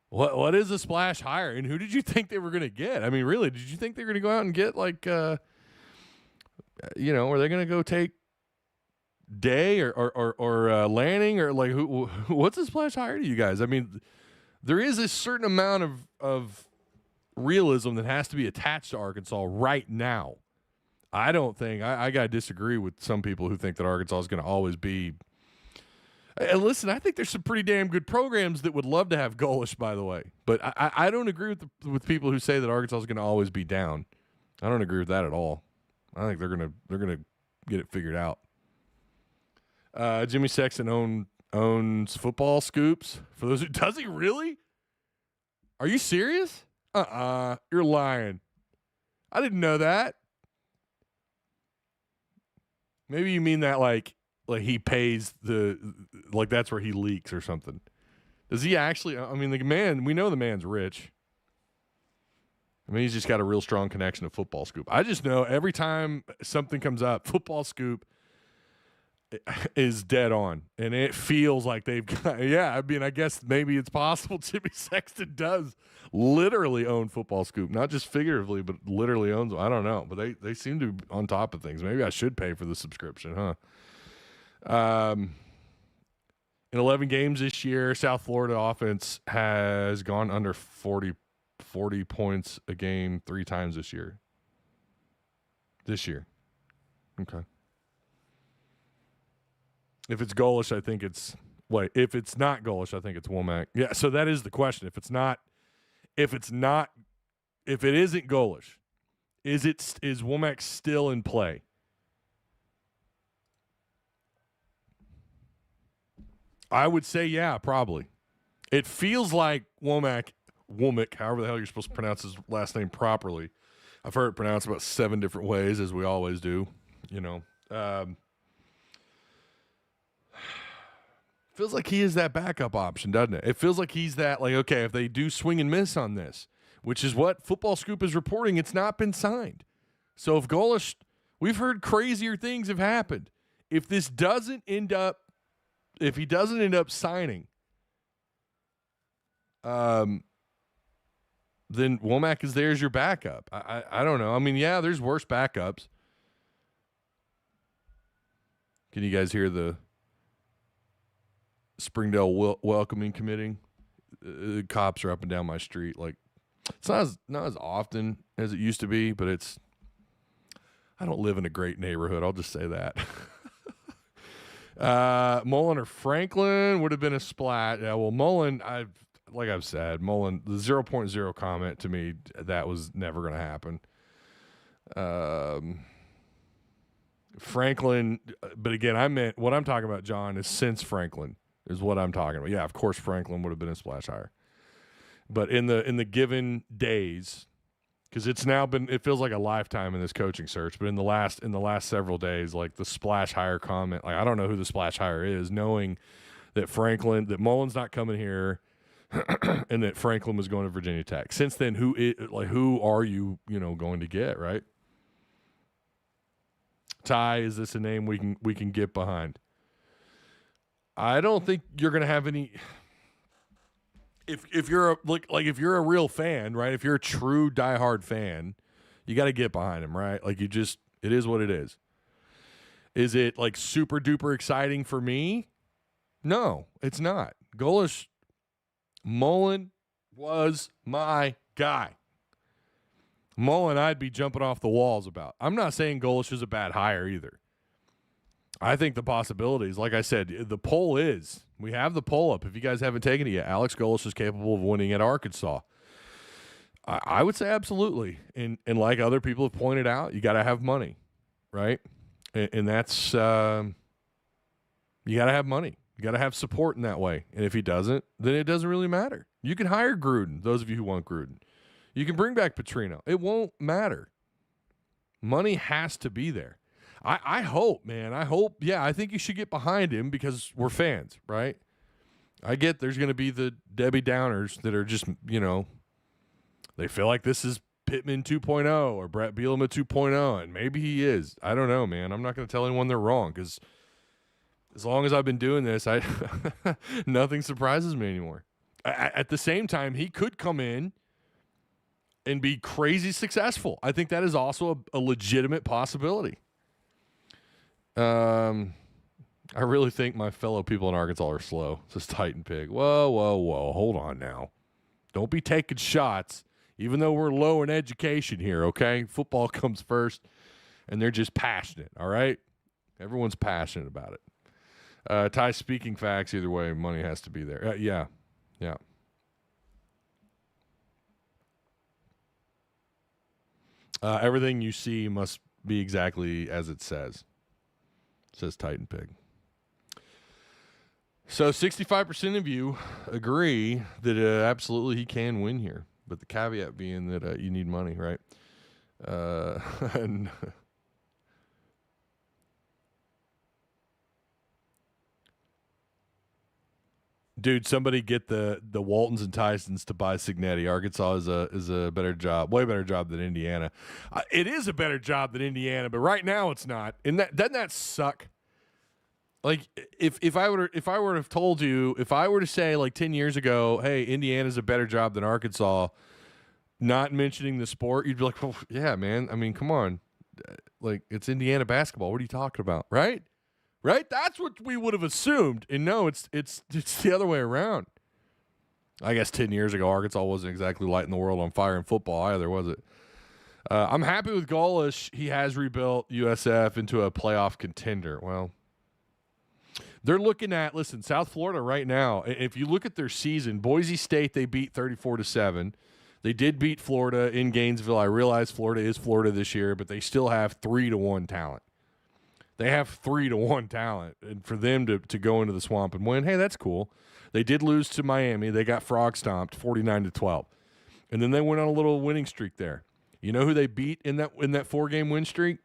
What is a splash hire, and who did you think they were going to get? I mean, really, did you think they were going to go out and get like are they going to go take Day or Lanning, or like what's a splash hire to you guys? I mean, there is a certain amount of realism that has to be attached to Arkansas right now. I don't think I got to disagree with some people who think that Arkansas is going to always be. And listen, I think there's some pretty damn good programs that would love to have Golesh, by the way. But I don't agree with people who say that Arkansas is going to always be down. I don't agree with that at all. I think they're gonna get it figured out. Jimmy Sexton owns Football Scoops. For those who, does he really? Are you serious? You're lying. I didn't know that. Maybe you mean that like he pays that's where he leaks or something. Does he actually? I mean, the man, we know the man's rich. I mean, he's just got a real strong connection to Football Scoop. I just know every time something comes up, Football Scoop is dead on. And it feels like they've got, I mean, I guess maybe it's possible Jimmy Sexton does literally own Football Scoop. Not just figuratively, but literally owns them. I don't know. But they seem to be on top of things. Maybe I should pay for the subscription, huh? In 11 games this year, South Florida offense has gone under 40 points a game 3 times this year. Okay. If it's Golish, I think it's if it's not Golish, I think it's Womack. Yeah, so that is the question. If it isn't Golish, is Womack still in play? I would say yeah, probably. It feels like Womack, however the hell you're supposed to pronounce his last name properly. I've heard it pronounced about 7 different ways, as we always do, Feels like he is that backup option, doesn't it? It feels like he's that, like, okay, if they do swing and miss on this, which is what Football Scoop is reporting, it's not been signed. So if Golesh, we've heard crazier things have happened. If he doesn't end up signing, then Womack is there as your backup. I don't know. I mean, yeah, there's worse backups. Can you guys hear the Springdale welcoming committee? The cops are up and down my street. Like, it's not as often as it used to be, but I don't live in a great neighborhood. I'll just say that. Mullen or Franklin would have been a splat. Yeah, well, Mullen, like I've said, Mullen, the 0.0 comment to me, that was never going to happen. Franklin, but again, I meant what I'm talking about, John, is since Franklin is what I'm talking about. Yeah, of course, Franklin would have been a splash hire, but in the given days, because it feels like a lifetime in this coaching search. But in the last several days, like the splash hire comment, like I don't know who the splash hire is, knowing that Mullen's not coming here, and that Franklin was going to Virginia Tech. Since then, who are you going to get, right? Ty, is this a name we can get behind? I don't think you're going to have any. If you're if you're a real fan, right? If you're a true diehard fan, you got to get behind him, right? Like it is what it is. Is it like super duper exciting for me? No, it's not. Golesh, Mullen was my guy. Mullen, I'd be jumping off the walls about. I'm not saying Golesh is a bad hire either. I think the possibilities, like I said, the poll is, we have the poll up. If you guys haven't taken it yet, Alex Golesh is capable of winning at Arkansas. I would say absolutely. And like other people have pointed out, you got to have money, right? And that's, you got to have money. You got to have support in that way. And if he doesn't, then it doesn't really matter. You can hire Gruden, those of you who want Gruden. You can bring back Petrino. It won't matter. Money has to be there. I hope, man. I think you should get behind him because we're fans, right? I get there's going to be the Debbie Downers that are just, they feel like this is Pittman 2.0 or Brett Bielema 2.0, and maybe he is. I don't know, man. I'm not going to tell anyone they're wrong because as long as I've been doing this, nothing surprises me anymore. At the same time, he could come in and be crazy successful. I think that is also a legitimate possibility. I really think my fellow people in Arkansas are slow, says Titan Pig. Whoa. Hold on now. Don't be taking shots, even though we're low in education here, okay? Football comes first, and they're just passionate, all right? Everyone's passionate about it. Ty, speaking facts, either way, money has to be there. Yeah. Everything you see must be exactly as it says Titan Pig. So 65% of you agree that absolutely he can win here, but the caveat being that you need money, right? And dude, somebody get the Waltons and Tysons to buy Signetti. Arkansas is a better job, way better job than Indiana. It is a better job than Indiana, but right now it's not. And doesn't that suck? Like if I were to have told you, if I were to say like 10 years ago, hey, Indiana's a better job than Arkansas, not mentioning the sport, you'd be like, well, yeah, man. I mean, come on, like it's Indiana basketball. What are you talking about, right? Right? That's what we would have assumed. And no, it's the other way around. I guess 10 years ago, Arkansas wasn't exactly lighting the world on fire in football either, was it? I'm happy with Golish. He has rebuilt USF into a playoff contender. Well, they're looking at, listen, South Florida right now, if you look at their season, Boise State, they beat 34-7. They did beat Florida in Gainesville. I realize Florida is Florida this year, but they still have 3-1 talent. They have 3-1 talent, and for them to go into the swamp and win, hey, that's cool. They did lose to Miami. They got frog stomped 49-12, and then they went on a little winning streak there. You know who they beat in that 4-game win streak?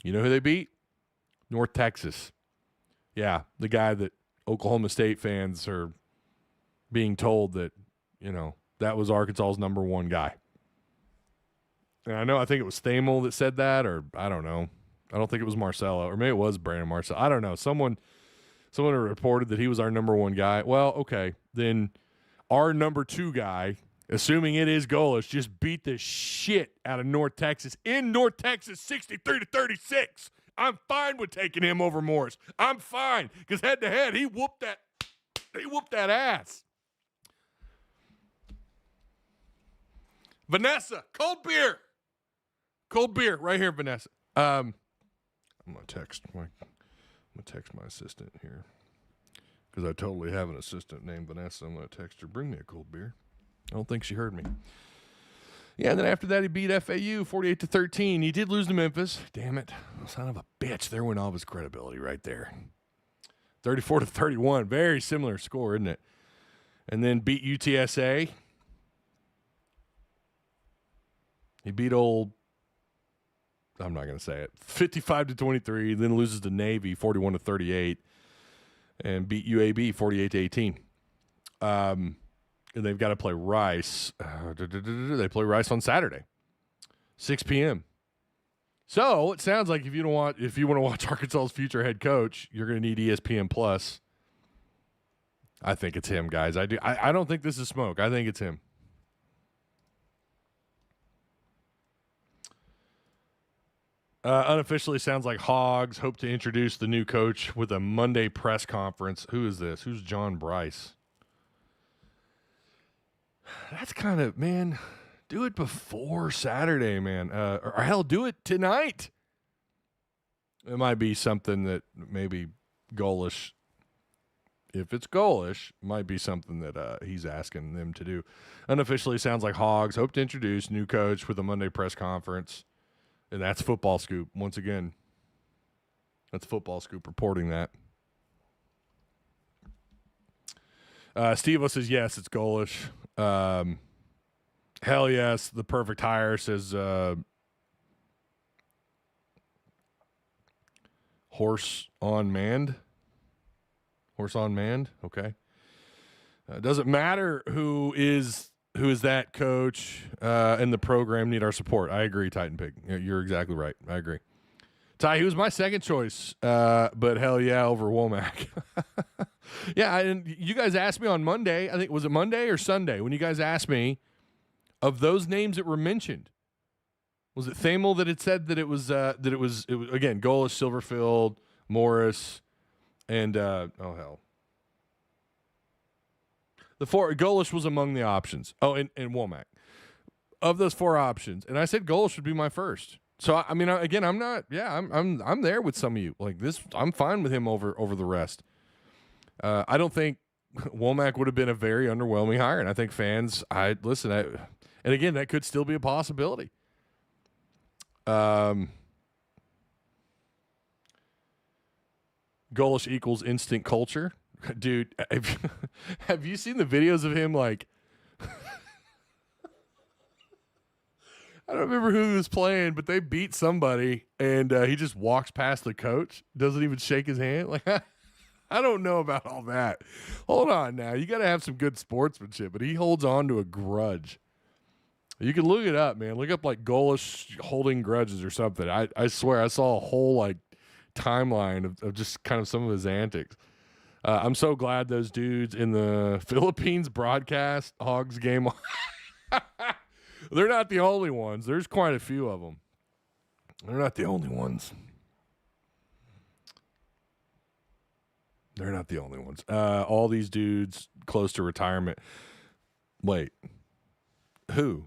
You know who they beat? North Texas. Yeah, the guy that Oklahoma State fans are being told that, that was Arkansas's number one guy. And I think it was Thamel that said that, or I don't know. I don't think it was Marcelo, or maybe it was Brandon Marcelo. I don't know. Someone reported that he was our number one guy. Well, okay, then our number two guy, assuming it is Golesh, just beat the shit out of North Texas in North Texas, 63-36. I'm fine with taking him over Morris. I'm fine because head to head, he whooped that ass. Vanessa, cold beer right here, Vanessa. I'm gonna text my assistant here because I totally have an assistant named Vanessa. I'm gonna text her, bring me a cold beer. I don't think she heard me. Yeah, and then after that, he beat FAU 48-13. He did lose to Memphis. Damn it, son of a bitch! There went all of his credibility right there. 34-31, very similar score, isn't it? And then beat UTSA. He beat I'm not going to say it, 55-23, then loses to Navy 41-38, and beat UAB 48-18. And they've got to play Rice. They play Rice on Saturday, 6 p.m. So it sounds like if you want to watch Arkansas's future head coach, you're going to need ESPN Plus. I think it's him, guys. I don't think this is smoke. I think it's him. Unofficially sounds like Hogs hope to introduce the new coach with a Monday press conference. Who is this? Who's John Bryce? That's kind of, man, do it before Saturday, man. Or hell, do it tonight. It might be something that maybe Golish, if it's Golish, might be something that he's asking them to do. Unofficially sounds like Hogs hope to introduce new coach with a Monday press conference. And that's Football Scoop. Once again, that's Football Scoop reporting that. Steve-O says, yes, it's Golesh. Hell yes, the perfect hire, says Horse on Manned. Horse on Manned, okay. Doesn't matter who is that coach and the program need our support. I agree, Titan Pig. You're exactly right. I agree. Ty, he was my second choice, but hell yeah, over Womack. Yeah, and you guys asked me on Monday, I think, was it Monday or Sunday, when you guys asked me of those names that were mentioned, was it Thamel that had said that it was again, Golesh, Silverfield, Morris, and oh hell. Golesh was among the options. Oh, and Womack. Of those four options, and I said Golesh would be my first. So I mean, again, I'm not. Yeah, I'm there with some of you. Like this, I'm fine with him over the rest. I don't think Womack would have been a very underwhelming hire, and I think fans. And again, that could still be a possibility. Golesh equals instant culture. Dude, have you seen the videos of him, like, I don't remember who was playing, but they beat somebody, and he just walks past the coach, doesn't even shake his hand. Like, I don't know about all that. Hold on now. You got to have some good sportsmanship, but he holds on to a grudge. You can look it up, man. Look up, like, Golesh holding grudges or something. I swear I saw a whole, like, timeline of just kind of some of his antics. I'm so glad those dudes in the Philippines broadcast Hogs game. They're not the only ones. There's quite a few of them. They're not the only ones. They're not the only ones. All these dudes close to retirement. Wait. Who?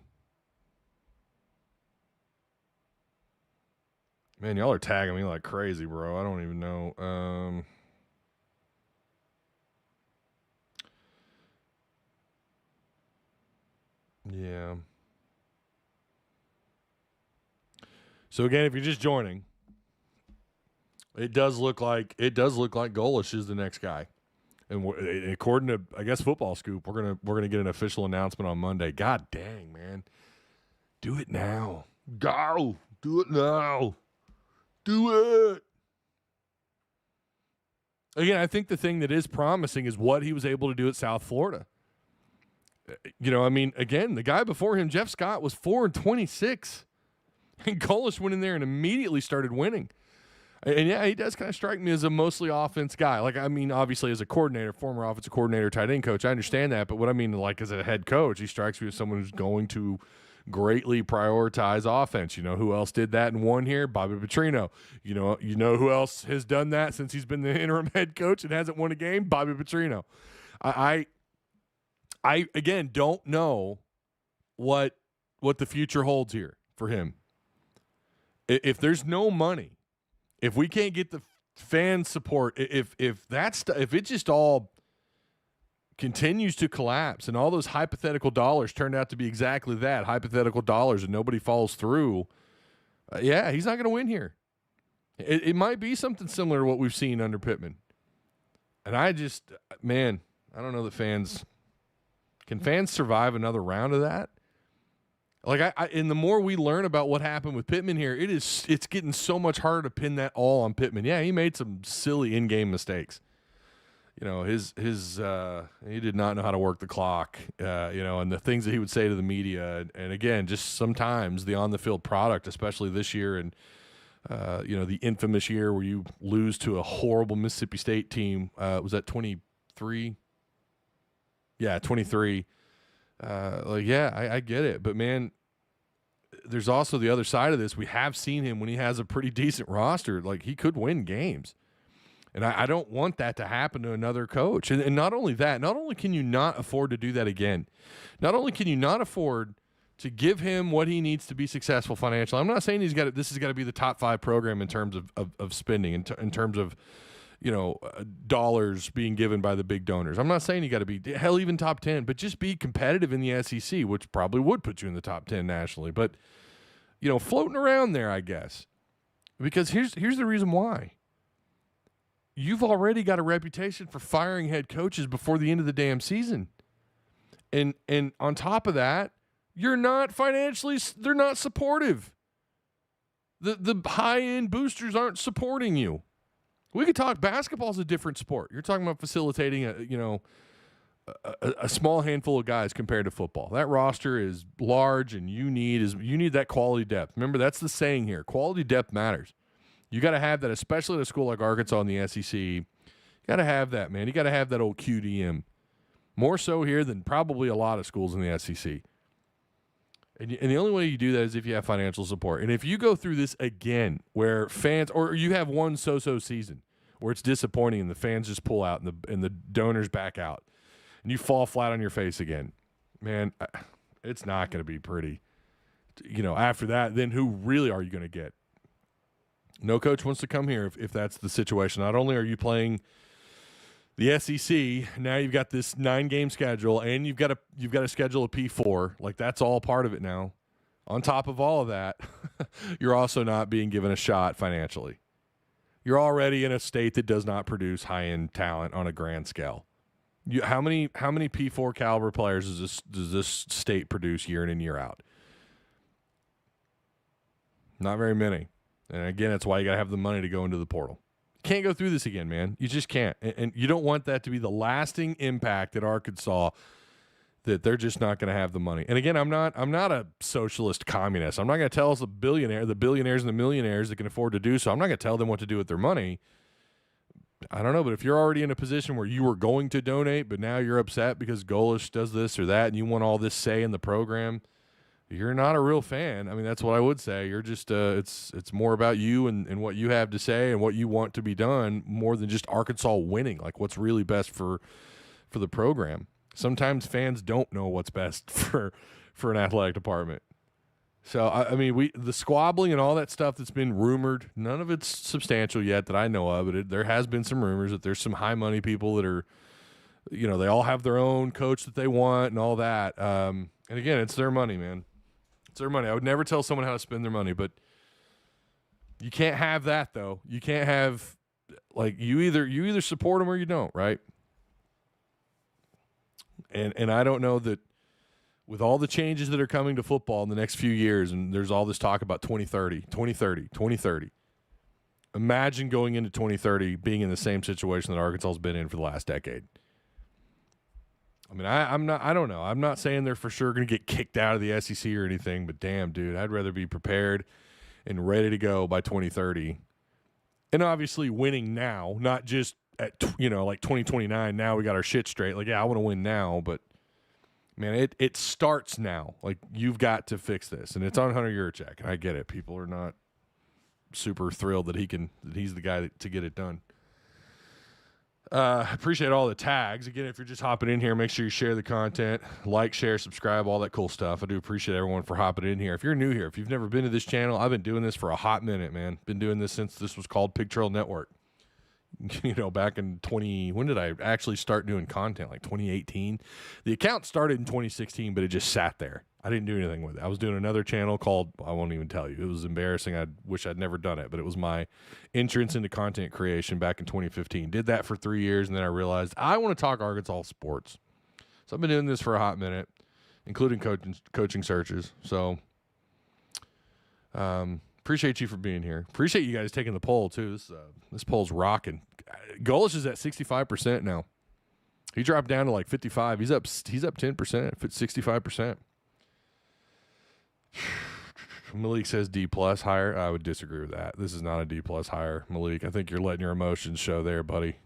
Man, y'all are tagging me like crazy, bro. I don't even know. Yeah. So again, if you're just joining, it does look like Golesh is the next guy, and according to, I guess, Football Scoop, we're gonna get an official announcement on Monday. God dang, man, do it now, go, do it now, do it. Again, I think the thing that is promising is what he was able to do at South Florida. Again, the guy before him, Jeff Scott, was 4-26. And Golesh went in there and immediately started winning. And yeah, he does kind of strike me as a mostly offense guy. Obviously as a coordinator, former offensive coordinator, tight end coach, I understand that. But what I mean, as a head coach, he strikes me as someone who's going to greatly prioritize offense. You know who else did that and won here? Bobby Petrino. You know who else has done that since he's been the interim head coach and hasn't won a game? Bobby Petrino. I again don't know what the future holds here for him. If there's no money, if we can't get the fan support, if it just all continues to collapse and all those hypothetical dollars turned out to be exactly that, hypothetical dollars, and nobody follows through, he's not going to win here. It might be something similar to what we've seen under Pittman. And I don't know that fans – can fans survive another round of that? And the more we learn about what happened with Pittman here, it's getting so much harder to pin that all on Pittman. Yeah, he made some silly in-game mistakes. He did not know how to work the clock, and the things that he would say to the media. And again, just sometimes the on-the-field product, especially this year and, the infamous year where you lose to a horrible Mississippi State team. Was that 23? Yeah, 23. I get it. But, man, there's also the other side of this. We have seen him when he has a pretty decent roster. He could win games. And I don't want that to happen to another coach. And not only that, not only can you not afford to do that again, not only can you not afford to give him what he needs to be successful financially. I'm not saying this has got to be the top 5 program in terms of spending, in terms of, dollars being given by the big donors. I'm not saying you got to be, hell, even top 10, but just be competitive in the SEC, which probably would put you in the top 10 nationally. But, floating around there, I guess. Because here's the reason why. You've already got a reputation for firing head coaches before the end of the damn season. And on top of that, they're not supportive. The high-end boosters aren't supporting you. We could talk basketball is a different sport. You're talking about facilitating a small handful of guys compared to football. That roster is large, and you need that quality depth. Remember, that's the saying here. Quality depth matters. You got to have that, especially at a school like Arkansas in the SEC. You got to have that, man. You got to have that old QDM. More so here than probably a lot of schools in the SEC. And the only way you do that is if you have financial support. And if you go through this again where fans – or you have one so-so season where it's disappointing and the fans just pull out and the donors back out and you fall flat on your face again, man, it's not going to be pretty. After that, then who really are you going to get? No coach wants to come here if that's the situation. Not only are you playing the SEC, now you've got this 9-game schedule, and you've got to schedule a P4. That's all part of it now. On top of all of that, you're also not being given a shot financially. You're already in a state that does not produce high-end talent on a grand scale. How many P4 caliber players does this state produce year in and year out? Not very many. And again, that's why you got to have the money to go into the portal. Can't go through this again, man. You just can't. And you don't want that to be the lasting impact at Arkansas, that they're just not going to have the money. And again, I'm not a socialist communist. I'm not going to tell the billionaires and the millionaires that can afford to do so. I'm not going to tell them what to do with their money. I don't know, but if you're already in a position where you were going to donate, but now you're upset because Golish does this or that, and you want all this say in the program, you're not a real fan. I mean, that's what I would say. You're just it's more about you and what you have to say and what you want to be done more than just Arkansas winning, what's really best for the program. Sometimes fans don't know what's best for an athletic department. So, the squabbling and all that stuff that's been rumored, none of it's substantial yet that I know of. But there has been some rumors that there's some high-money people that are, they all have their own coach that they want and all that. And again, it's their money, man. It's their money. I would never tell someone how to spend their money, but you can't have that, though. You can't have you either support them or you don't, right? And I don't know that with all the changes that are coming to football in the next few years, and there's all this talk about 2030. Imagine going into 2030 being in the same situation that Arkansas's been in for the last decade. I mean, I don't know. I'm not saying they're for sure going to get kicked out of the SEC or anything, but damn, dude, I'd rather be prepared and ready to go by 2030. And obviously winning now, not just at, like 2029. Now we got our shit straight. Like, yeah, I want to win now, but man, it starts now. Like, you've got to fix this, and it's on Hunter Yurachek, and I get it. People are not super thrilled that he's the guy to get it done. Appreciate all the tags. Again, if you're just hopping in here, make sure you share the content, like, share, subscribe, all that cool stuff. I do appreciate everyone for hopping in here. If you're new here, if you've never been to this channel, I've been doing this for a hot minute, man. Been doing this since this was called Pig Trail Network. Back in when did I actually start doing content? Like 2018. The account started in 2016, but it just sat there. I didn't do anything with it. I was doing another channel called, I won't even tell you. It was embarrassing. I wish I'd never done it, but it was my entrance into content creation back in 2015. Did that for 3 years, and then I realized I want to talk Arkansas sports. So I've been doing this for a hot minute, including coaching searches. So appreciate you for being here. Appreciate you guys taking the poll, too. This poll's rocking. Golesh is at 65% now. He dropped down to like 55. He's up 10%, 65%. Malik says D+ higher. I would disagree with that. This is not a D+ higher, Malik. I think you're letting your emotions show there, buddy.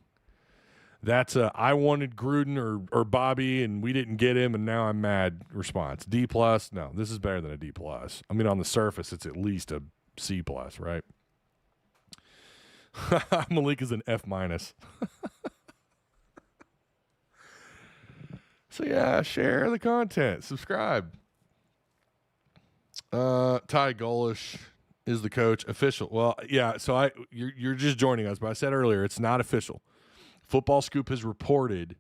That's a I wanted Gruden or Bobby and we didn't get him and now I'm mad response. D+, no, this is better than a D+. I mean, on the surface, it's at least a C+, right? Malik is an F-. So yeah, share the content, subscribe. Ty Golish is the coach, official. Well, yeah, so you're just joining us, but I said earlier it's not official. Football Scoop has reported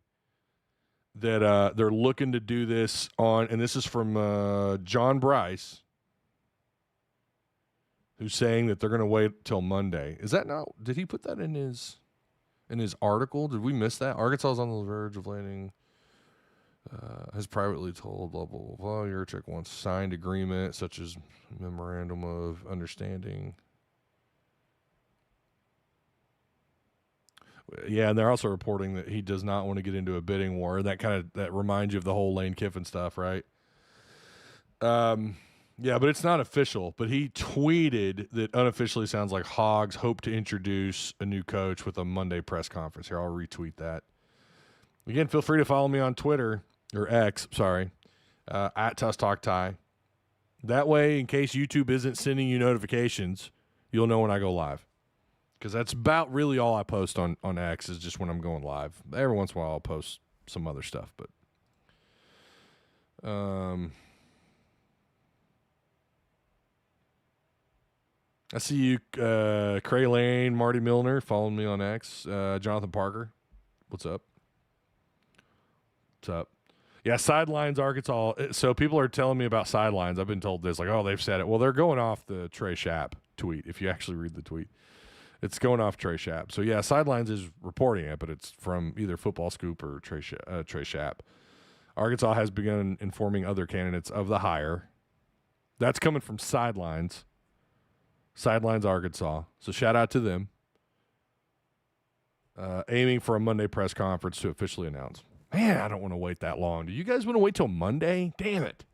that they're looking to do this on, and this is from John Bryce, who's saying that they're going to wait till Monday. Is that not? Did he put that in his article? Did we miss that? Arkansas is on the verge of landing. Has privately told blah, blah, blah, blah. Yurachek wants signed agreement, such as memorandum of understanding. Yeah, and they're also reporting that he does not want to get into a bidding war. That reminds you of the whole Lane Kiffin stuff, right? Yeah, but it's not official. But he tweeted that unofficially sounds like Hogs hope to introduce a new coach with a Monday press conference. Here, I'll retweet that. Again, feel free to follow me on Twitter. Or X, sorry, at Tusk Talk Ty. That way, in case YouTube isn't sending you notifications, you'll know when I go live. Because that's about really all I post on X is just when I'm going live. Every once in a while, I'll post some other stuff. But I see you, Cray Lane, Marty Milner, following me on X. Jonathan Parker, what's up? What's up? Yeah, sidelines, Arkansas. So people are telling me about sidelines. I've been told this, like, oh, they've said it. Well, they're going off the Trey Schapp tweet, if you actually read the tweet. It's going off Trey Schapp. So, yeah, sidelines is reporting it, but it's from either Football Scoop or Trey Schapp. Arkansas has begun informing other candidates of the hire. That's coming from sidelines. Sidelines, Arkansas. So, shout out to them. Aiming for a Monday press conference to officially announce. Man, I don't want to wait that long. Do you guys want to wait till Monday? Damn it.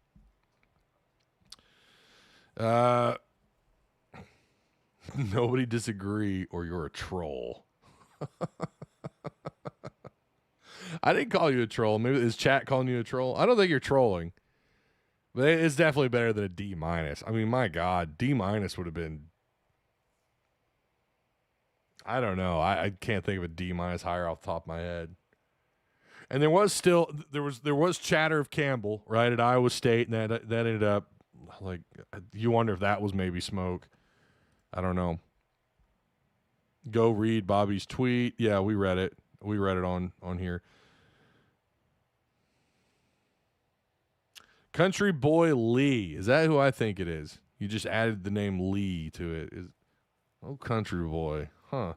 Nobody disagree or you're a troll. I didn't call you a troll. Maybe is chat calling you a troll? I don't think you're trolling. But it's definitely better than a D-. I mean, my God, D- would have been, I don't know. I can't think of a D- higher off the top of my head. And there was chatter of Campbell, right, at Iowa State, and that ended up, like, you wonder if that was maybe smoke. I don't know. Go read Bobby's tweet. Yeah, we read it. We read it on here. Country Boy Lee. Is that who I think it is? You just added the name Lee to it. Oh, Country Boy. Huh.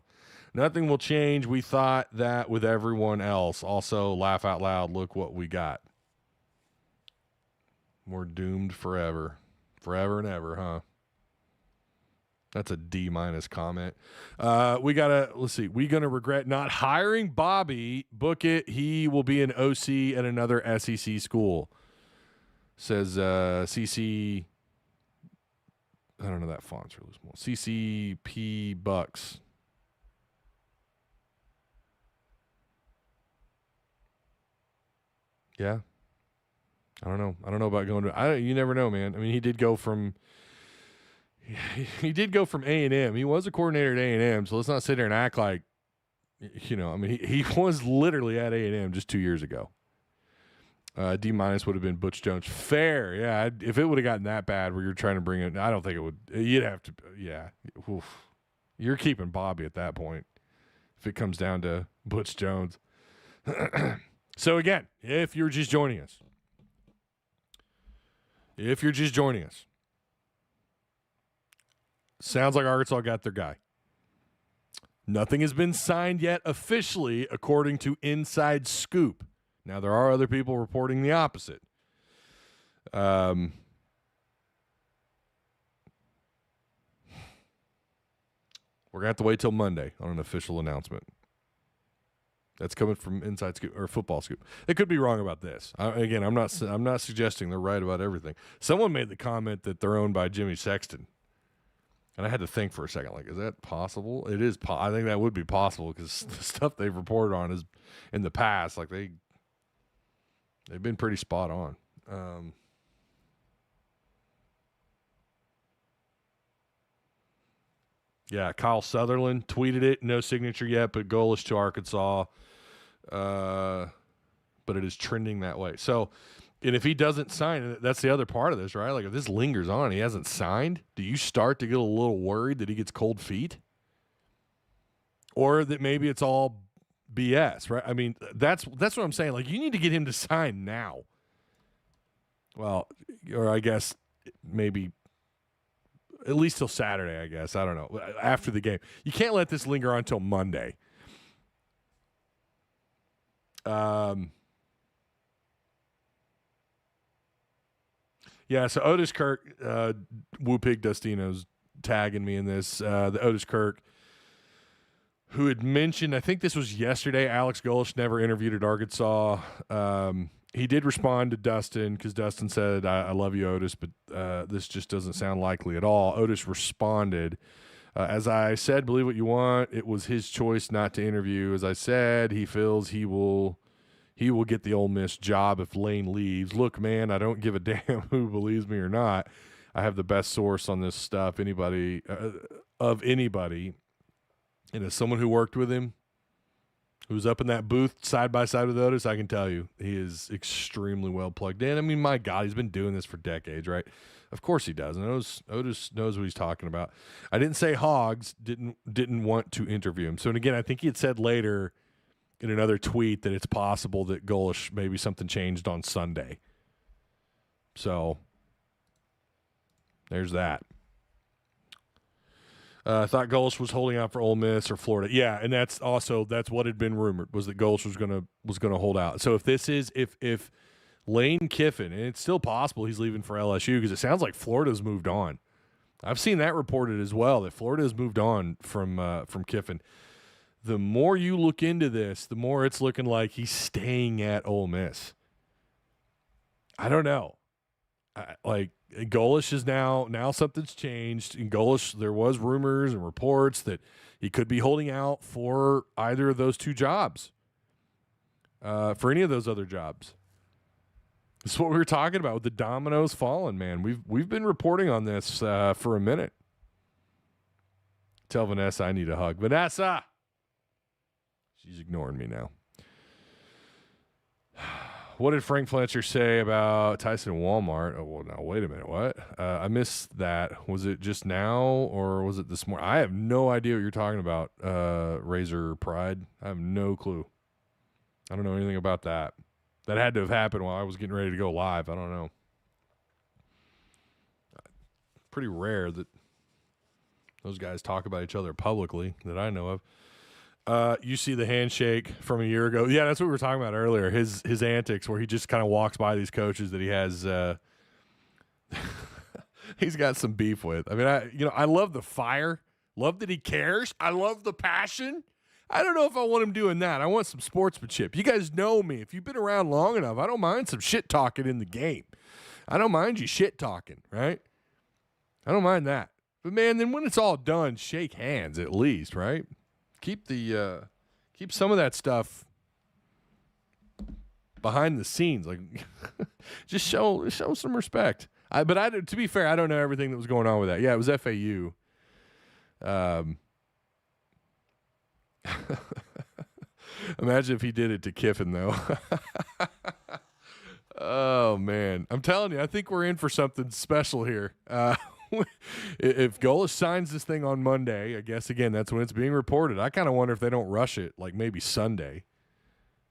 Nothing will change. We thought that with everyone else. Also, laugh out loud. Look what we got. We're doomed forever. Forever and ever, huh? That's a D- comment. Let's see. We going to regret not hiring Bobby. Book it. He will be an OC at another SEC school. Says CC. I don't know, that font's really small. CCP Bucks. Yeah. I don't know. I don't know about going to. You never know, man. I mean, he did go from A&M. He was a coordinator at A&M, so let's not sit there and act like, I mean, he was literally at A&M just 2 years ago. D- would have been Butch Jones. Fair, yeah. If it would have gotten that bad where you're trying to bring it, I don't think it would. You'd have to, yeah. Oof. You're keeping Bobby at that point if it comes down to Butch Jones. So, again, if you're just joining us, sounds like Arkansas got their guy. Nothing has been signed yet officially, according to Inside Scoop. Now, there are other people reporting the opposite. We're going to have to wait till Monday on an official announcement. That's coming from Inside Scoop or Football Scoop. They could be wrong about this. Again, I'm not suggesting they're right about everything. Someone made the comment that they're owned by Jimmy Sexton. And I had to think for a second, like, is that possible? It is. I think that would be possible because the stuff they've reported on is in the past, like they've been pretty spot on. Yeah, Kyle Sutherland tweeted it. No signature yet, but Golesh to Arkansas. But it is trending that way. So, and if he doesn't sign, that's the other part of this, right? Like if this lingers on, he hasn't signed, do you start to get a little worried that he gets cold feet? Or that maybe it's all BS, right? I mean, that's what I'm saying. Like, you need to get him to sign now. Well, or I guess maybe at least till Saturday, I guess. I don't know. After the game. You can't let this linger on until Monday. Yeah, so Otis Kirk, Whoopig Dustino's tagging me in this. The Otis Kirk, who had mentioned, I think this was yesterday, Alex Golish never interviewed at Arkansas. He did respond to Dustin because Dustin said, I love you, Otis, but this just doesn't sound likely at all. Otis responded, as I said, believe what you want. It was his choice not to interview. As I said, he feels he will get the Ole Miss job if Lane leaves. Look, man, I don't give a damn who believes me or not. I have the best source on this stuff, anybody. And as someone who worked with him, who's up in that booth side by side with Otis, I can tell you he is extremely well plugged in. I mean, my God, he's been doing this for decades, right? Of course he does. And Otis knows what he's talking about. I didn't say Hogs didn't want to interview him. So, and again, I think he had said later in another tweet that it's possible that Golish, maybe something changed on Sunday. So there's that. I thought Golish was holding out for Ole Miss or Florida. Yeah, and that's what had been rumored, was that Golish was gonna hold out. So if Lane Kiffin, and it's still possible he's leaving for LSU because it sounds like Florida's moved on. I've seen that reported as well, that Florida has moved on from Kiffin. The more you look into this, the more it's looking like he's staying at Ole Miss. I don't know. Golish is now something's changed. In Golish, there was rumors and reports that he could be holding out for either of those two jobs, for any of those other jobs. This is what we were talking about with the dominoes falling, man. We've been reporting on this for a minute. Tell Vanessa I need a hug. Vanessa! She's ignoring me now. What did Frank Fletcher say about Tyson and Walmart? Oh, well, now, wait a minute. What? I missed that. Was it just now or was it this morning? I have no idea what you're talking about, Razor Pride. I have no clue. I don't know anything about that. That had to have happened while I was getting ready to go live. I don't know. Pretty rare that those guys talk about each other publicly that I know of. You see the handshake from a year ago. Yeah, that's what we were talking about earlier. His antics where he just kind of walks by these coaches that he has. he's got some beef with. I mean, I love the fire. Love that he cares. I love the passion. I don't know if I want him doing that. I want some sportsmanship. You guys know me. If you've been around long enough, I don't mind some shit talking in the game. I don't mind you shit talking, right? I don't mind that. But man, then when it's all done, shake hands at least, right? Keep some of that stuff behind the scenes. Like just show some respect. To be fair, I don't know everything that was going on with that. Yeah, it was FAU. Imagine if he did it to Kiffin, though. Oh, man. I'm telling you, I think we're in for something special here. If Golesh signs this thing on Monday, I guess, again, that's when it's being reported. I kind of wonder if they don't rush it, like maybe Sunday.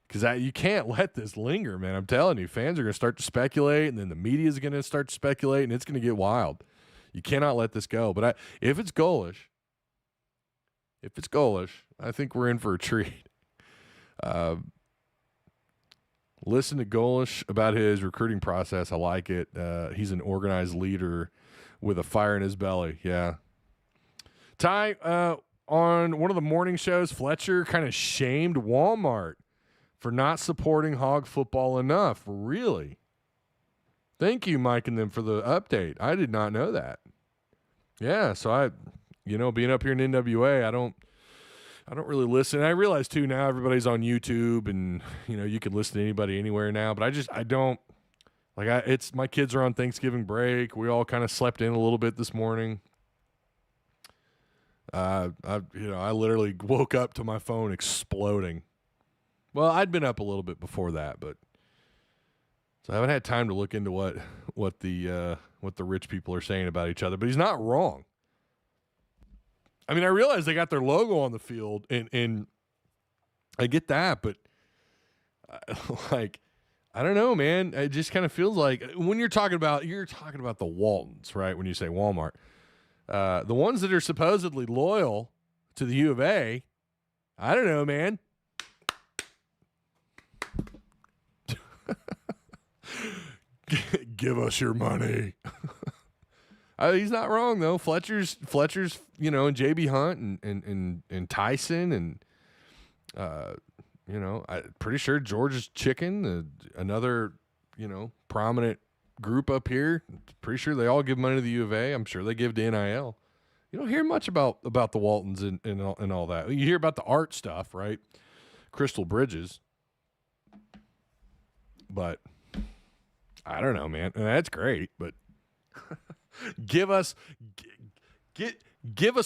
Because you can't let this linger, man. I'm telling you, fans are going to start to speculate, and then the media is going to start to speculate, and it's going to get wild. You cannot let this go. But if it's Golesh, I think we're in for a treat. Listen to Golesh about his recruiting process. I like it. He's an organized leader with a fire in his belly. Yeah. Ty, on one of the morning shows, Fletcher kind of shamed Walmart for not supporting hog football enough. Really? Thank you, Mike, and them for the update. I did not know that. Yeah, so being up here in NWA, I don't really listen. I realize too now everybody's on YouTube, and you can listen to anybody anywhere now. But I don't like. It's my kids are on Thanksgiving break. We all kind of slept in a little bit this morning. I literally woke up to my phone exploding. Well, I'd been up a little bit before that, but so I haven't had time to look into what the rich people are saying about each other. But he's not wrong. I mean, I realize they got their logo on the field, and I get that, but I don't know, man. It just kind of feels like when you're talking about the Waltons, right? When you say Walmart, the ones that are supposedly loyal to the U of A, I don't know, man. Give us your money. He's not wrong though. Fletcher's, and JB Hunt and Tyson and I'm pretty sure George's Chicken, another prominent group up here. Pretty sure they all give money to the U of A. I'm sure they give to NIL. You don't hear much about the Waltons and all that. You hear about the art stuff, right? Crystal Bridges, but I don't know, man. And that's great, but. Give us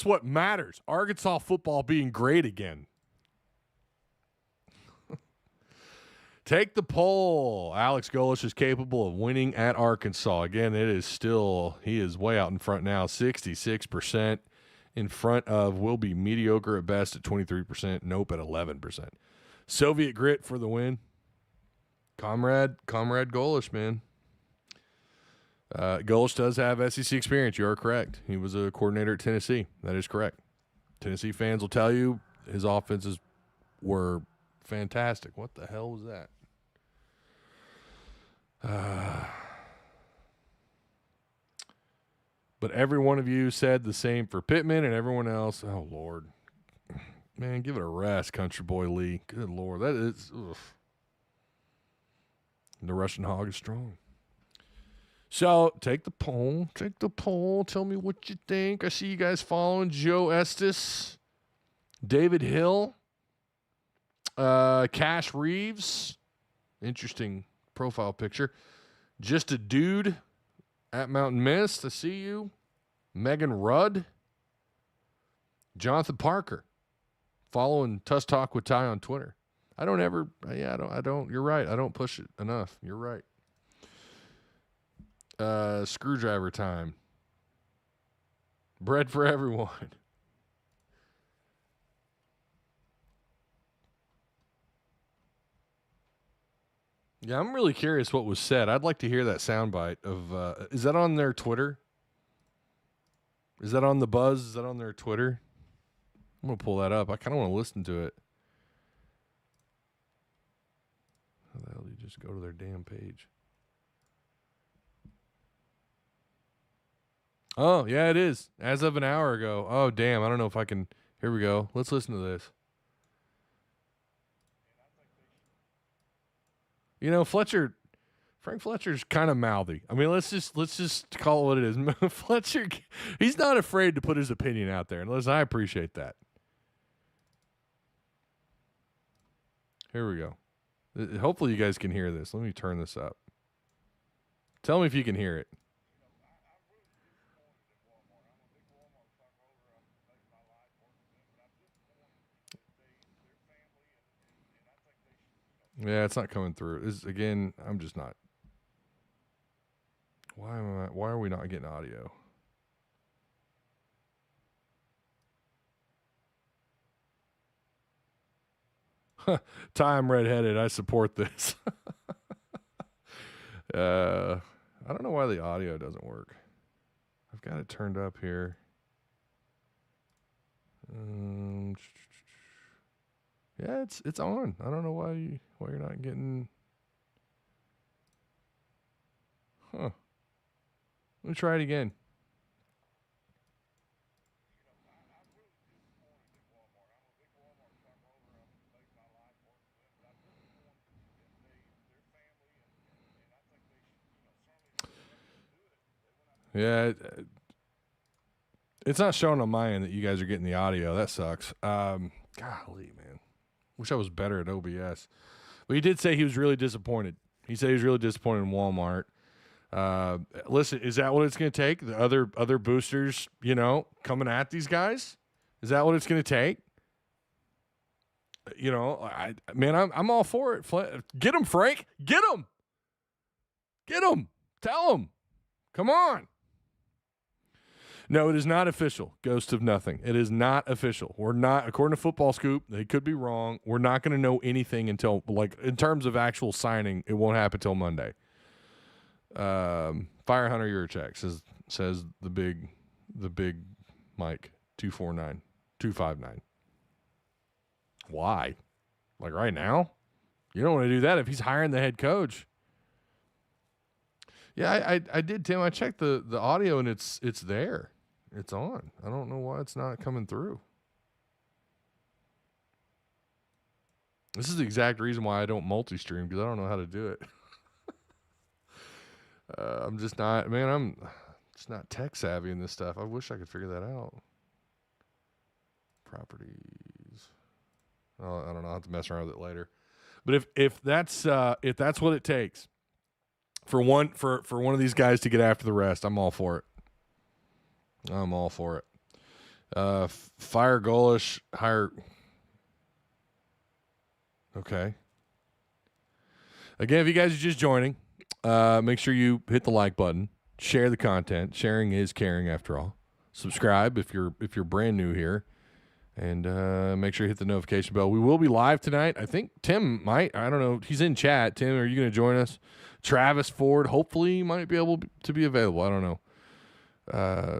what matters. Arkansas football being great again. Take the poll. Alex Golish is capable of winning at Arkansas. Again, he is way out in front now. 66% in front of will be mediocre at best at 23%. Nope at 11%. Soviet grit for the win. Comrade Golish, man. Golesh does have SEC experience. You are correct. He was a coordinator at Tennessee. That is correct. Tennessee fans will tell you his offenses were fantastic. What the hell was that? But every one of you said the same for Pittman and everyone else. Oh, Lord. Man, give it a rest, Country Boy Lee. Good Lord. That is, oof. The Russian hog is strong. So, take the poll. Tell me what you think. I see you guys following Joe Estes, David Hill, Cash Reeves. Interesting profile picture. Just a Dude at Mountain Mist. I see you. Megan Rudd. Jonathan Parker. Following Tusk Talk with Ty on Twitter. I don't. You're right. I don't push it enough. You're right. Screwdriver time. Bread for everyone. Yeah, I'm really curious what was said. I'd like to hear that soundbite of. Is that on their Twitter? Is that on the Buzz? Is that on their Twitter? I'm gonna pull that up. I kind of want to listen to it. How the hell do you just go to their damn page? Oh, yeah, it is. As of an hour ago. Oh, damn. I don't know if I can. Here we go. Let's listen to this. You know, Frank Fletcher's kind of mouthy. I mean, let's just call it what it is. Fletcher, he's not afraid to put his opinion out there. And listen, I appreciate that. Here we go. Hopefully you guys can hear this. Let me turn this up. Tell me if you can hear it. Yeah, it's not coming through. Again, I'm just not. Why are we not getting audio? Ty, I'm redheaded. I support this. I don't know why the audio doesn't work. I've got it turned up here. Yeah, it's on. I don't know why you're not getting. Huh. Let me try it again. Yeah, it's not showing on my end that you guys are getting the audio. That sucks. Golly, man. Wish I was better at OBS. But he did say he was really disappointed. He said he was really disappointed in Walmart. Listen, is that what it's going to take? The other boosters, coming at these guys? Is that what it's going to take? I'm all for it. Get him, Frank. Get him. Get him. Tell him. Come on. No, it is not official. Ghost of nothing. It is not official. We're not, according to Football Scoop, they could be wrong. We're not going to know anything until, in terms of actual signing, it won't happen until Monday. Fire Hunter Yurchek says the big Mike 259. Why? Like right now? You don't want to do that if he's hiring the head coach. Yeah, I did, Tim. I checked the audio and it's there. It's on. I don't know why it's not coming through. This is the exact reason why I don't multi-stream, because I don't know how to do it. I'm just not tech savvy in this stuff. I wish I could figure that out. Properties. Oh, I don't know. I'll have to mess around with it later. But if that's what it takes for one of these guys to get after the rest, I'm all for it. I'm all for it. Fire Golish, hire. Okay. Again, if you guys are just joining, make sure you hit the like button, share the content. Sharing is caring, after all. Subscribe if you're brand new here, and make sure you hit the notification bell. We will be live tonight. I think Tim might. I don't know. He's in chat. Tim, are you going to join us? Travis Ford, hopefully, might be able to be available. I don't know.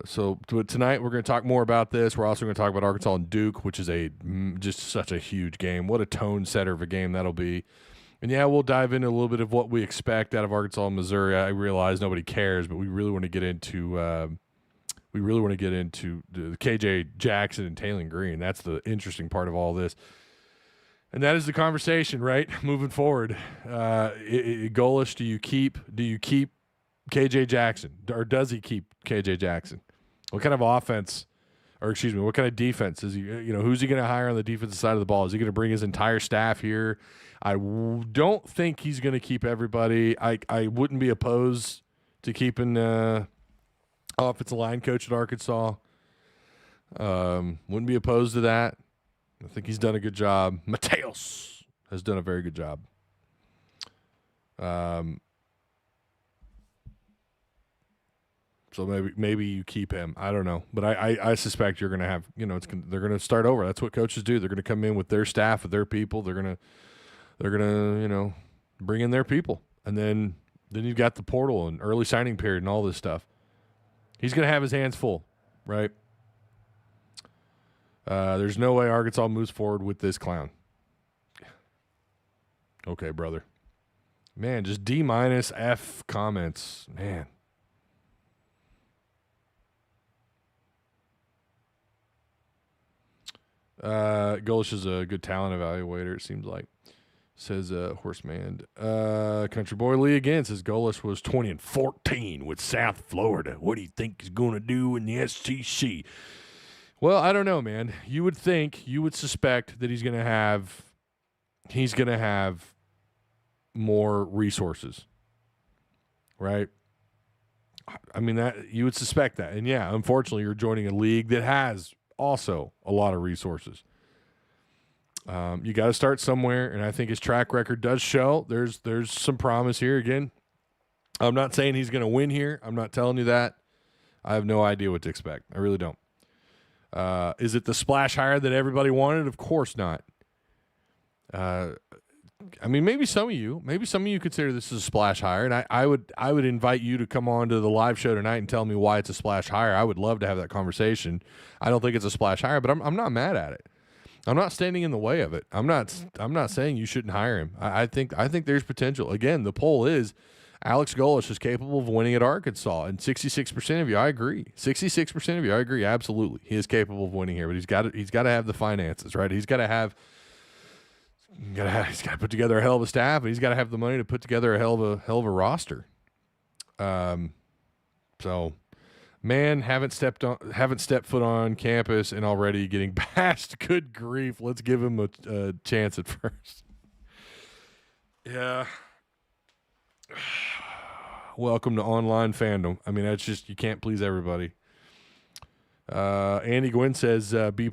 So tonight we're going to talk more about this. We're also going to talk about Arkansas and Duke, which is just such a huge game. What a tone setter of a game that'll be. And yeah, we'll dive into a little bit of what we expect out of Arkansas and Missouri. I realize nobody cares, but we really want to get into the KJ Jackson and Taylor Green. That's the interesting part of all this. And that is the conversation, right? Moving forward. Golesh, do you keep KJ Jackson, or does he keep KJ Jackson? What kind of offense, what kind of defense is he? Who's he going to hire on the defensive side of the ball? Is he going to bring his entire staff here? I don't think he's going to keep everybody. I wouldn't be opposed to keeping offensive line coach at Arkansas. Wouldn't be opposed to that. I think he's done a good job. Mateos has done a very good job. So maybe you keep him. I don't know, but I suspect you're going to have, they're going to start over. That's what coaches do. They're going to come in with their staff, with their people. They're going to bring in their people, and then you've got the portal and early signing period and all this stuff. He's going to have his hands full, right? There's no way Arkansas moves forward with this clown. Okay, brother. Man, just D- F comments. Man. Golesh is a good talent evaluator, it seems like. Says Horseman. Country Boy Lee again says Golesh was 20-14 with South Florida. What do you think he's going to do in the SEC? Well, I don't know, man. You would suspect that he's going to have more resources, right? I mean, that you would suspect that. And yeah, unfortunately, you're joining a league that has also a lot of resources. You got to start somewhere, and I think his track record does show there's some promise here. Again, I'm not saying he's going to win here. I'm not telling you that. I have no idea what to expect. I really don't. Is it the splash hire that everybody wanted? Of course not. I mean, maybe some of you consider this as a splash hire, and I would invite you to come on to the live show tonight and tell me why it's a splash hire. I would love to have that conversation. I don't think it's a splash hire, but I'm not mad at it. I'm not standing in the way of it. I'm not saying you shouldn't hire him. I think there's potential. Again, the poll is Alex Golesh is capable of winning at Arkansas, and 66% of you, I agree. 66% of you, I agree. Absolutely, he is capable of winning here, but he's got to have the finances, right? He's got to put together a hell of a staff, and he's got to have the money to put together a hell of a roster. So. Man, haven't stepped foot on campus and already getting bashed. Good grief. Let's give him a chance at first. Yeah. Welcome to online fandom. I mean, that's just, you can't please everybody. Andy Gwynn says B+.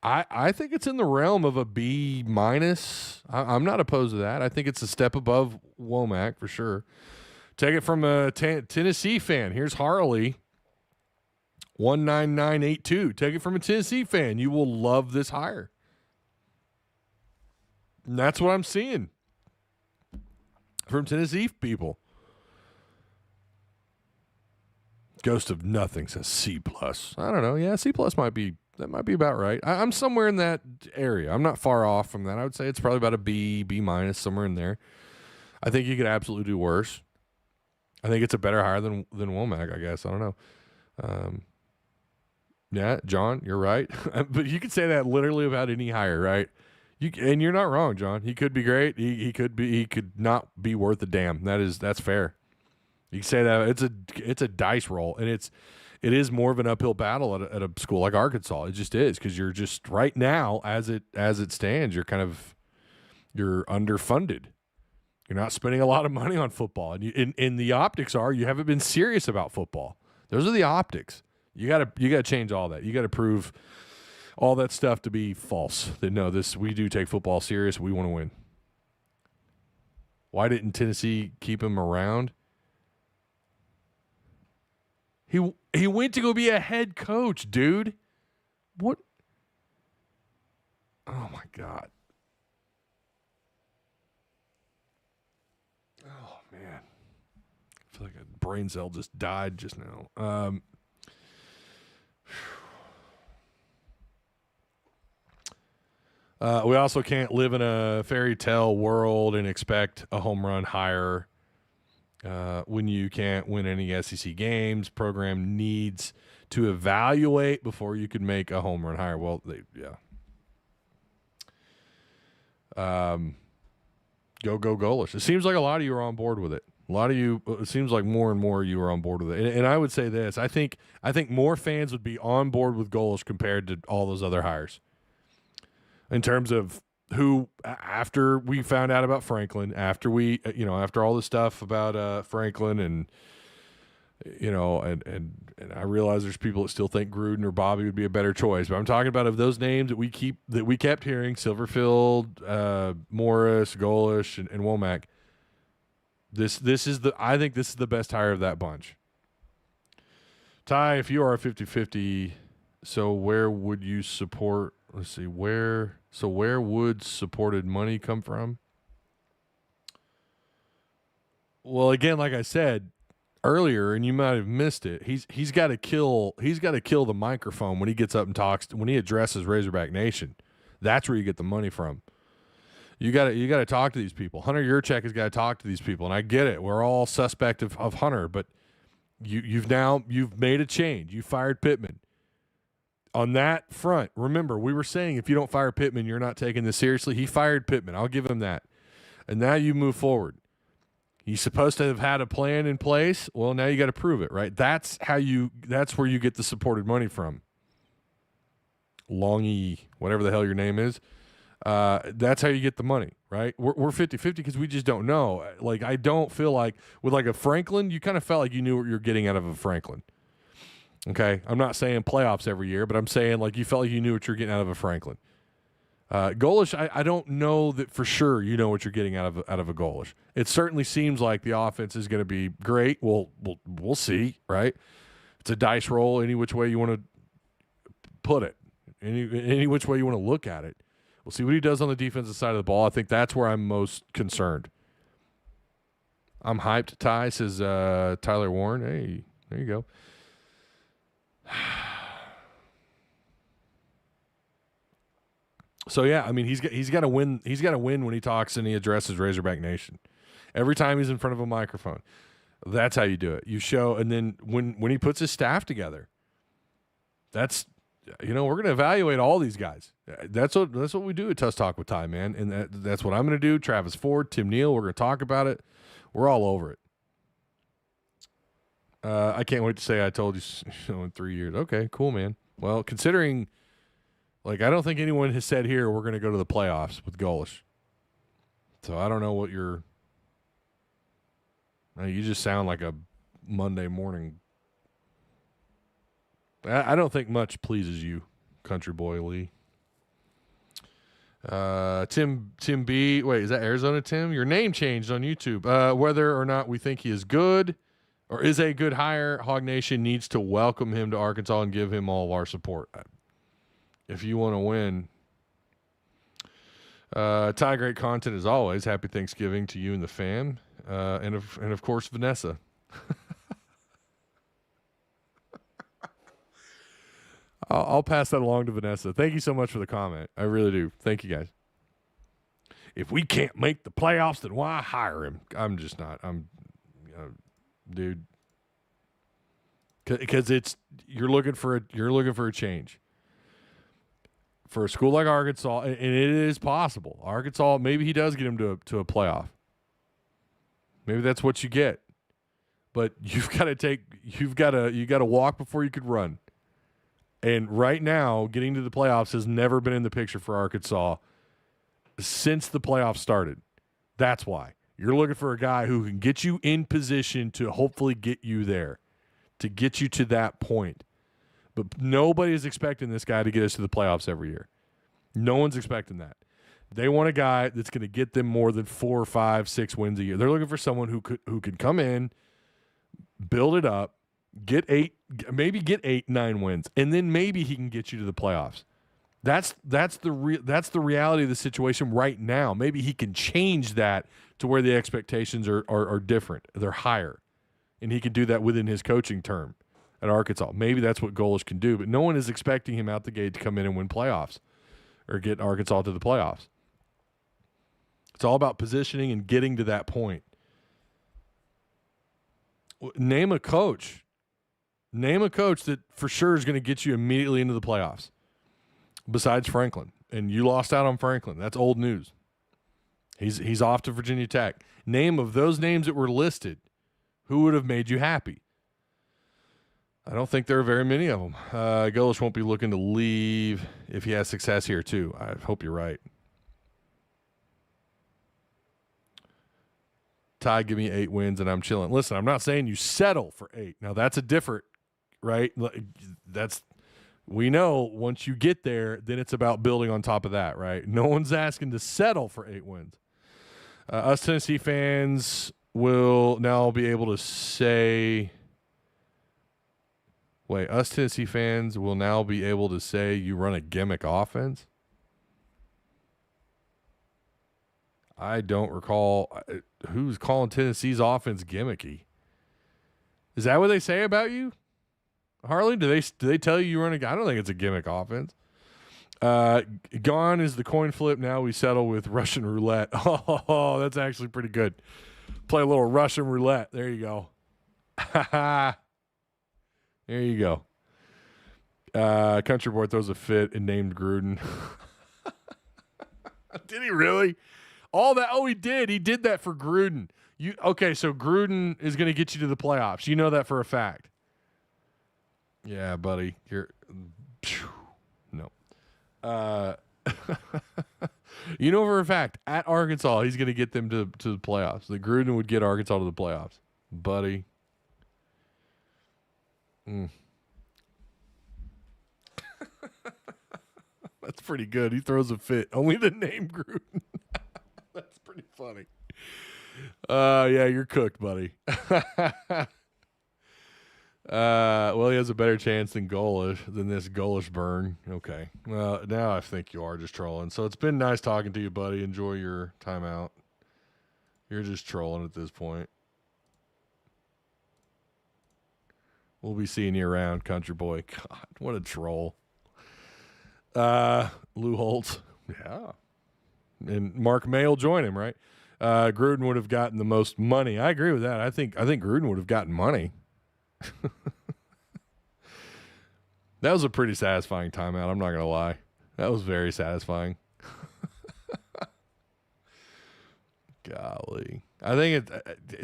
I think it's in the realm of a B-. I'm not opposed to that. I think it's a step above Womack for sure. Take it from a Tennessee fan. Here's Harley. 19982. Take it from a Tennessee fan. You will love this hire. And that's what I'm seeing from Tennessee people. Ghost of Nothing says C+. I don't know. Yeah, C+ might be about right. I'm somewhere in that area. I'm not far off from that. I would say it's probably about a B-, somewhere in there. I think you could absolutely do worse. I think it's a better hire than Womack, I guess. I don't know. Yeah, John, you're right. But you could say that literally about any hire, right? And you're not wrong, John. He could be great. He could not be worth a damn. That's fair. You can say that it's a dice roll, and it is more of an uphill battle at a school like Arkansas. It just is, because you're just right now as it stands, you're underfunded. You're not spending a lot of money on football, and the optics are you haven't been serious about football. Those are the optics. You gotta change all that. You gotta prove all that stuff to be false. That no, we do take football serious. We want to win. Why didn't Tennessee keep him around? He went to go be a head coach, dude. What? Oh my God. Oh man. I feel like a brain cell just died just now. We also can't live in a fairy tale world and expect a home run hire when you can't win any SEC games. Program needs to evaluate before you can make a home run hire. Well, Go Golish. It seems like a lot of you are on board with it. A lot of you, it seems like more and more you are on board with it. And I would say this. I think more fans would be on board with Golish compared to all those other hires. In terms of who, after we found out about Franklin, after all the stuff about Franklin and I realize there's people that still think Gruden or Bobby would be a better choice, but I'm talking about of those names that we kept hearing: Silverfield, Morris, Golish, and Womack. I think this is the best hire of that bunch. Ty, if you are a 50-50, so where would you support? Let's see, where would supported money come from? Well, again, like I said earlier, and you might have missed it, he's got to kill the microphone when he gets up and talks, when he addresses Razorback Nation. That's where you get the money from. You got to talk to these people. Hunter Yurchek has got to talk to these people, and I get it. We're all suspect of Hunter, but you've made a change. You fired Pittman. on that front, remember, we were saying if you don't fire Pittman, you're not taking this seriously. He fired Pittman. I'll give him that. And now you move forward. He's supposed to have had a plan in place. Well, now you got to prove it, right? That's where you get the supported money from. Longy, whatever the hell your name is. That's how you get the money, right? We're 50-50 because we just don't know. Like, I don't feel like with like a Franklin, you kind of felt like you knew what you're getting out of a Franklin. Okay? I'm not saying playoffs every year, but I'm saying like you felt like you knew what you're getting out of a Franklin. Golish, I don't know that for sure you know what you're getting out of a Golish. It certainly seems like the offense is going to be great. We'll see, right? It's a dice roll any which way you want to put it, any which way you want to look at it. We'll see what he does on the defensive side of the ball. I think that's where I'm most concerned. I'm hyped, Ty, says Tyler Warren. Hey, there you go. So yeah, I mean he's got to win. He's got to win when he talks and he addresses Razorback Nation. Every time he's in front of a microphone, that's how you do it. You show, and then when he puts his staff together, that's we're going to evaluate all these guys. That's what we do at Tusk Talk with Ty, man, and that's what I'm going to do. Travis Ford, Tim Neal, we're going to talk about it. We're all over it. I can't wait to say I told you in 3 years. Okay, cool, man. Well, considering. Like, I don't think anyone has said here we're going to go to the playoffs with Golesh. So I don't know what you just sound like a Monday morning. I don't think much pleases you, country boy Lee. Tim B. Wait, is that Arizona Tim? Your name changed on YouTube. Whether or not we think he is good or is a good hire, Hog Nation needs to welcome him to Arkansas and give him all of our support. If you want to win. Ty, great content as always. Happy Thanksgiving to you and the fam. And of course, Vanessa. I'll pass that along to Vanessa. Thank you so much for the comment. I really do. Thank you, guys. If we can't make the playoffs, then why hire him? I'm just not. Dude. Because you're looking for a change. For a school like Arkansas, and it is possible. Arkansas, maybe he does get him to a playoff. Maybe that's what you get. But you got to walk before you could run. And right now, getting to the playoffs has never been in the picture for Arkansas since the playoffs started. That's why. You're looking for a guy who can get you in position to hopefully get you there, to get you to that point. But nobody is expecting this guy to get us to the playoffs every year. No one's expecting that. They want a guy that's going to get them more than 4, 5, 6 wins a year. They're looking for someone who can come in, build it up, get 8, 9 wins, and then maybe he can get you to the playoffs. That's the reality of the situation right now. Maybe he can change that to where the expectations are different. They're higher, and he can do that within his coaching term at Arkansas. Maybe that's what Golesh can do, but no one is expecting him out the gate to come in and win playoffs or get Arkansas to the playoffs. It's all about positioning and getting to that point. Name a coach that for sure is going to get you immediately into the playoffs besides Franklin. And you lost out on Franklin. That's old news. He's off to Virginia Tech. Name of those names that were listed, who would have made you happy? I don't think there are very many of them. Golesh won't be looking to leave if he has success here, too. I hope you're right. Ty, give me 8 wins and I'm chilling. Listen, I'm not saying you settle for 8. Now, that's a different, right? We know once you get there, then it's about building on top of that, right? No one's asking to settle for 8 wins. Us Tennessee fans will now be able to say... us Tennessee fans will now be able to say you run a gimmick offense? I don't recall who's calling Tennessee's offense gimmicky. Is that what they say about you, Harley? Do they tell you run a? I don't think it's a gimmick offense. Gone is the coin flip. Now we settle with Russian roulette. Oh, that's actually pretty good. Play a little Russian roulette. There you go. There you go. Country Boy throws a fit and named Gruden. Did he really? All that? Oh, he did. He did that for Gruden. Okay? So Gruden is going to get you to the playoffs. You know that for a fact. Yeah, buddy. No. You know for a fact at Arkansas he's going to get them to the playoffs. The Gruden would get Arkansas to the playoffs, buddy. That's pretty good. He throws a fit. Only the name Gruden. That's pretty funny. Yeah, you're cooked, buddy. Well, he has a better chance than this Golish burn. Okay. Well, now I think you are just trolling. So it's been nice talking to you, buddy. Enjoy your time out. You're just trolling at this point. We'll be seeing you around, Country Boy. God, what a troll. Lou Holtz. Yeah. And Mark May will join him, right? Gruden would have gotten the most money. I agree with that. I think Gruden would have gotten money. That was a pretty satisfying timeout. I'm not going to lie. That was very satisfying. Golly. I think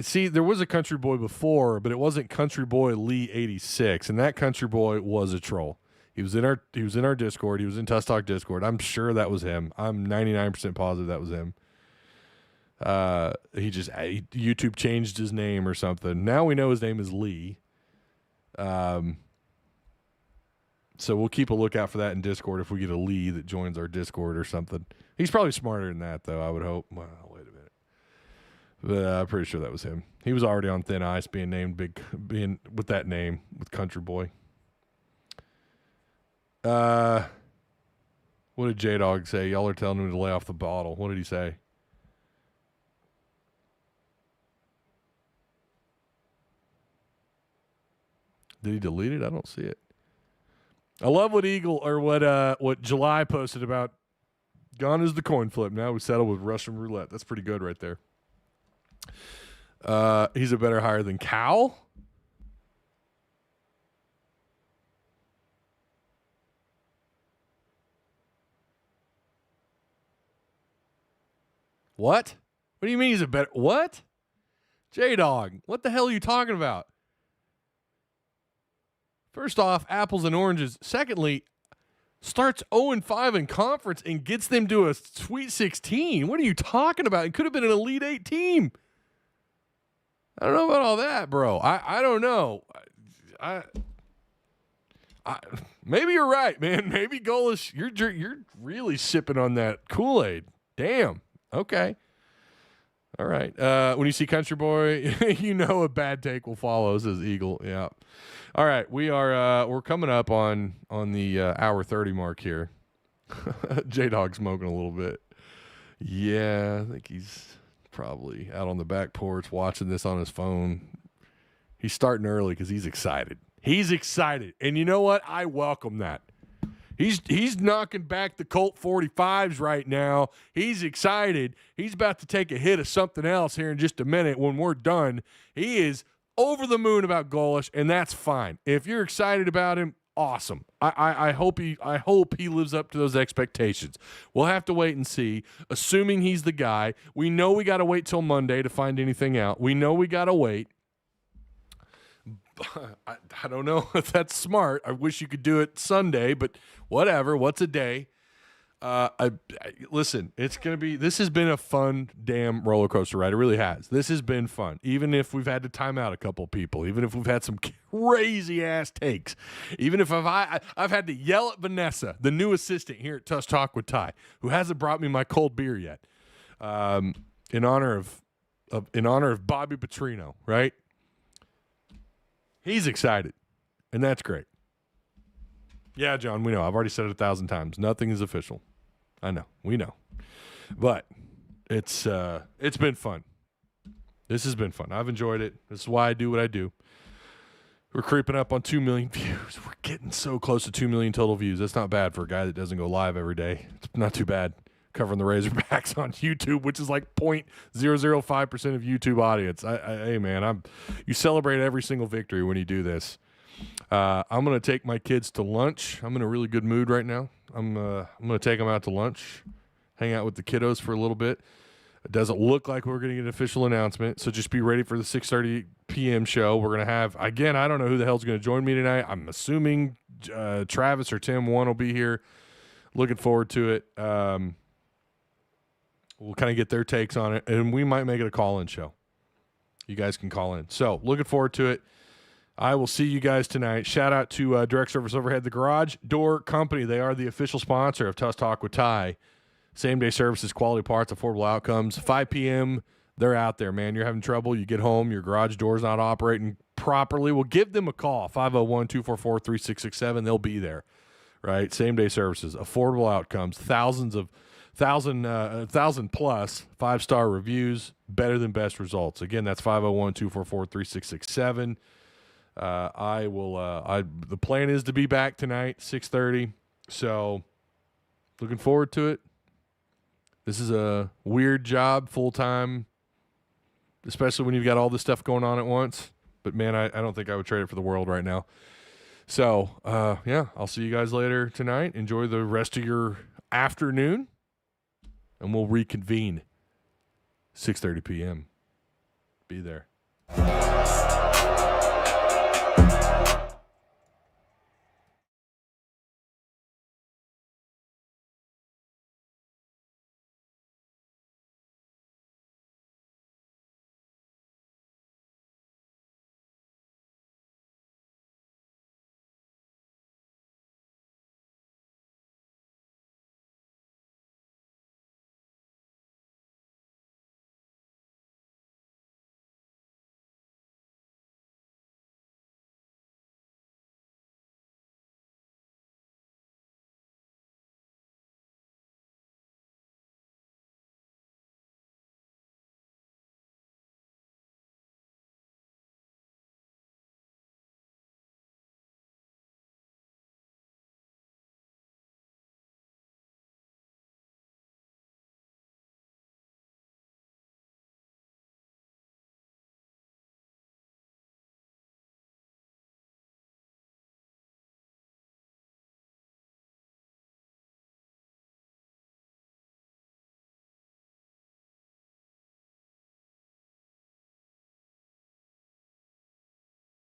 see, there was a Country Boy before, but it wasn't Country Boy Lee 86, and that Country Boy was a troll. He was in our Discord. He was in Tusk Talk Discord. I'm sure that was him. I'm 99% positive that was him. YouTube changed his name or something. Now we know his name is Lee. So we'll keep a lookout for that in Discord if we get a Lee that joins our Discord or something. He's probably smarter than that, though, I would hope. Well, wait a minute. But I'm pretty sure that was him. He was already on thin ice being with that name, with Country Boy. What did J-Dog say? Y'all are telling him to lay off the bottle. What did he say? Did he delete it? I don't see it. I love what July posted about gone is the coin flip. Now we settle with Russian roulette. That's pretty good right there. He's a better hire than Cal. What? What do you mean he's a better... What? J-Dog, what the hell are you talking about? First off, apples and oranges. Secondly, starts 0-5 in conference and gets them to a Sweet 16. What are you talking about? It could have been an Elite 8 team. I don't know about all that, bro. I don't know. Maybe you're right, man. Maybe Golesh, you're really sipping on that Kool-Aid. Damn. Okay. All right. When you see Country Boy, you know a bad take will follow, says Eagle. Yeah. All right. We're coming up on the hour 30 mark here. J-Dog smoking a little bit. Yeah, I think he's probably out on the back porch watching this on his phone. He's starting early because he's excited. He's excited. And you know what? I welcome that. He's knocking back the Colt 45s right now. He's excited. He's about to take a hit of something else here in just a minute when we're done. He is over the moon about Golesh, and that's fine. If you're excited about him, awesome. I hope he lives up to those expectations. We'll have to wait and see. Assuming he's the guy, we know we got to wait till Monday to find anything out. We know we got to wait. I don't know if that's smart. I wish you could do it Sunday, but whatever. What's a day? Listen, this has been a fun damn roller coaster ride. It really has. This has been fun. Even if we've had to time out a couple people, even if we've had some crazy ass takes, even if I've had to yell at Vanessa, the new assistant here at Tusk Talk with Ty, who hasn't brought me my cold beer yet, in honor of Bobby Petrino, right? He's excited, and that's great. Yeah, John, we know. I've already said it 1,000 times. Nothing is official. I know. We know. But it's been fun. This has been fun. I've enjoyed it. This is why I do what I do. We're creeping up on 2 million views. We're getting so close to 2 million total views. That's not bad for a guy that doesn't go live every day. It's not too bad. Covering the Razorbacks on YouTube, which is like 0.005% of YouTube audience. Hey, man, you celebrate every single victory when you do this. I'm going to take my kids to lunch. I'm in a really good mood right now. I'm going to take them out to lunch, hang out with the kiddos for a little bit. It doesn't look like we're going to get an official announcement, so just be ready for the 6:30 p.m. show. We're going to have, again, I don't know who the hell's going to join me tonight. I'm assuming Travis or Tim, one will be here. Looking forward to it. We'll kind of get their takes on it, and we might make it a call-in show. You guys can call in. So looking forward to it. I will see you guys tonight. Shout out to Direct Service Overhead, the Garage Door Company. They are the official sponsor of Tusk Talk with Ty. Same-day services, quality parts, affordable outcomes. 5 p.m., they're out there, man. You're having trouble. You get home, your garage door's not operating properly. Well, give them a call, 501-244-3667. They'll be there, right? Same-day services, affordable outcomes, thousand plus 5-star reviews, better than best results. Again, that's 501-244-3667. The plan is to be back tonight, 6:30. So looking forward to it. This is a weird job, full-time, especially when you've got all this stuff going on at once. But, man, I don't think I would trade it for the world right now. So, I'll see you guys later tonight. Enjoy the rest of your afternoon, and we'll reconvene 6:30 p.m. Be there.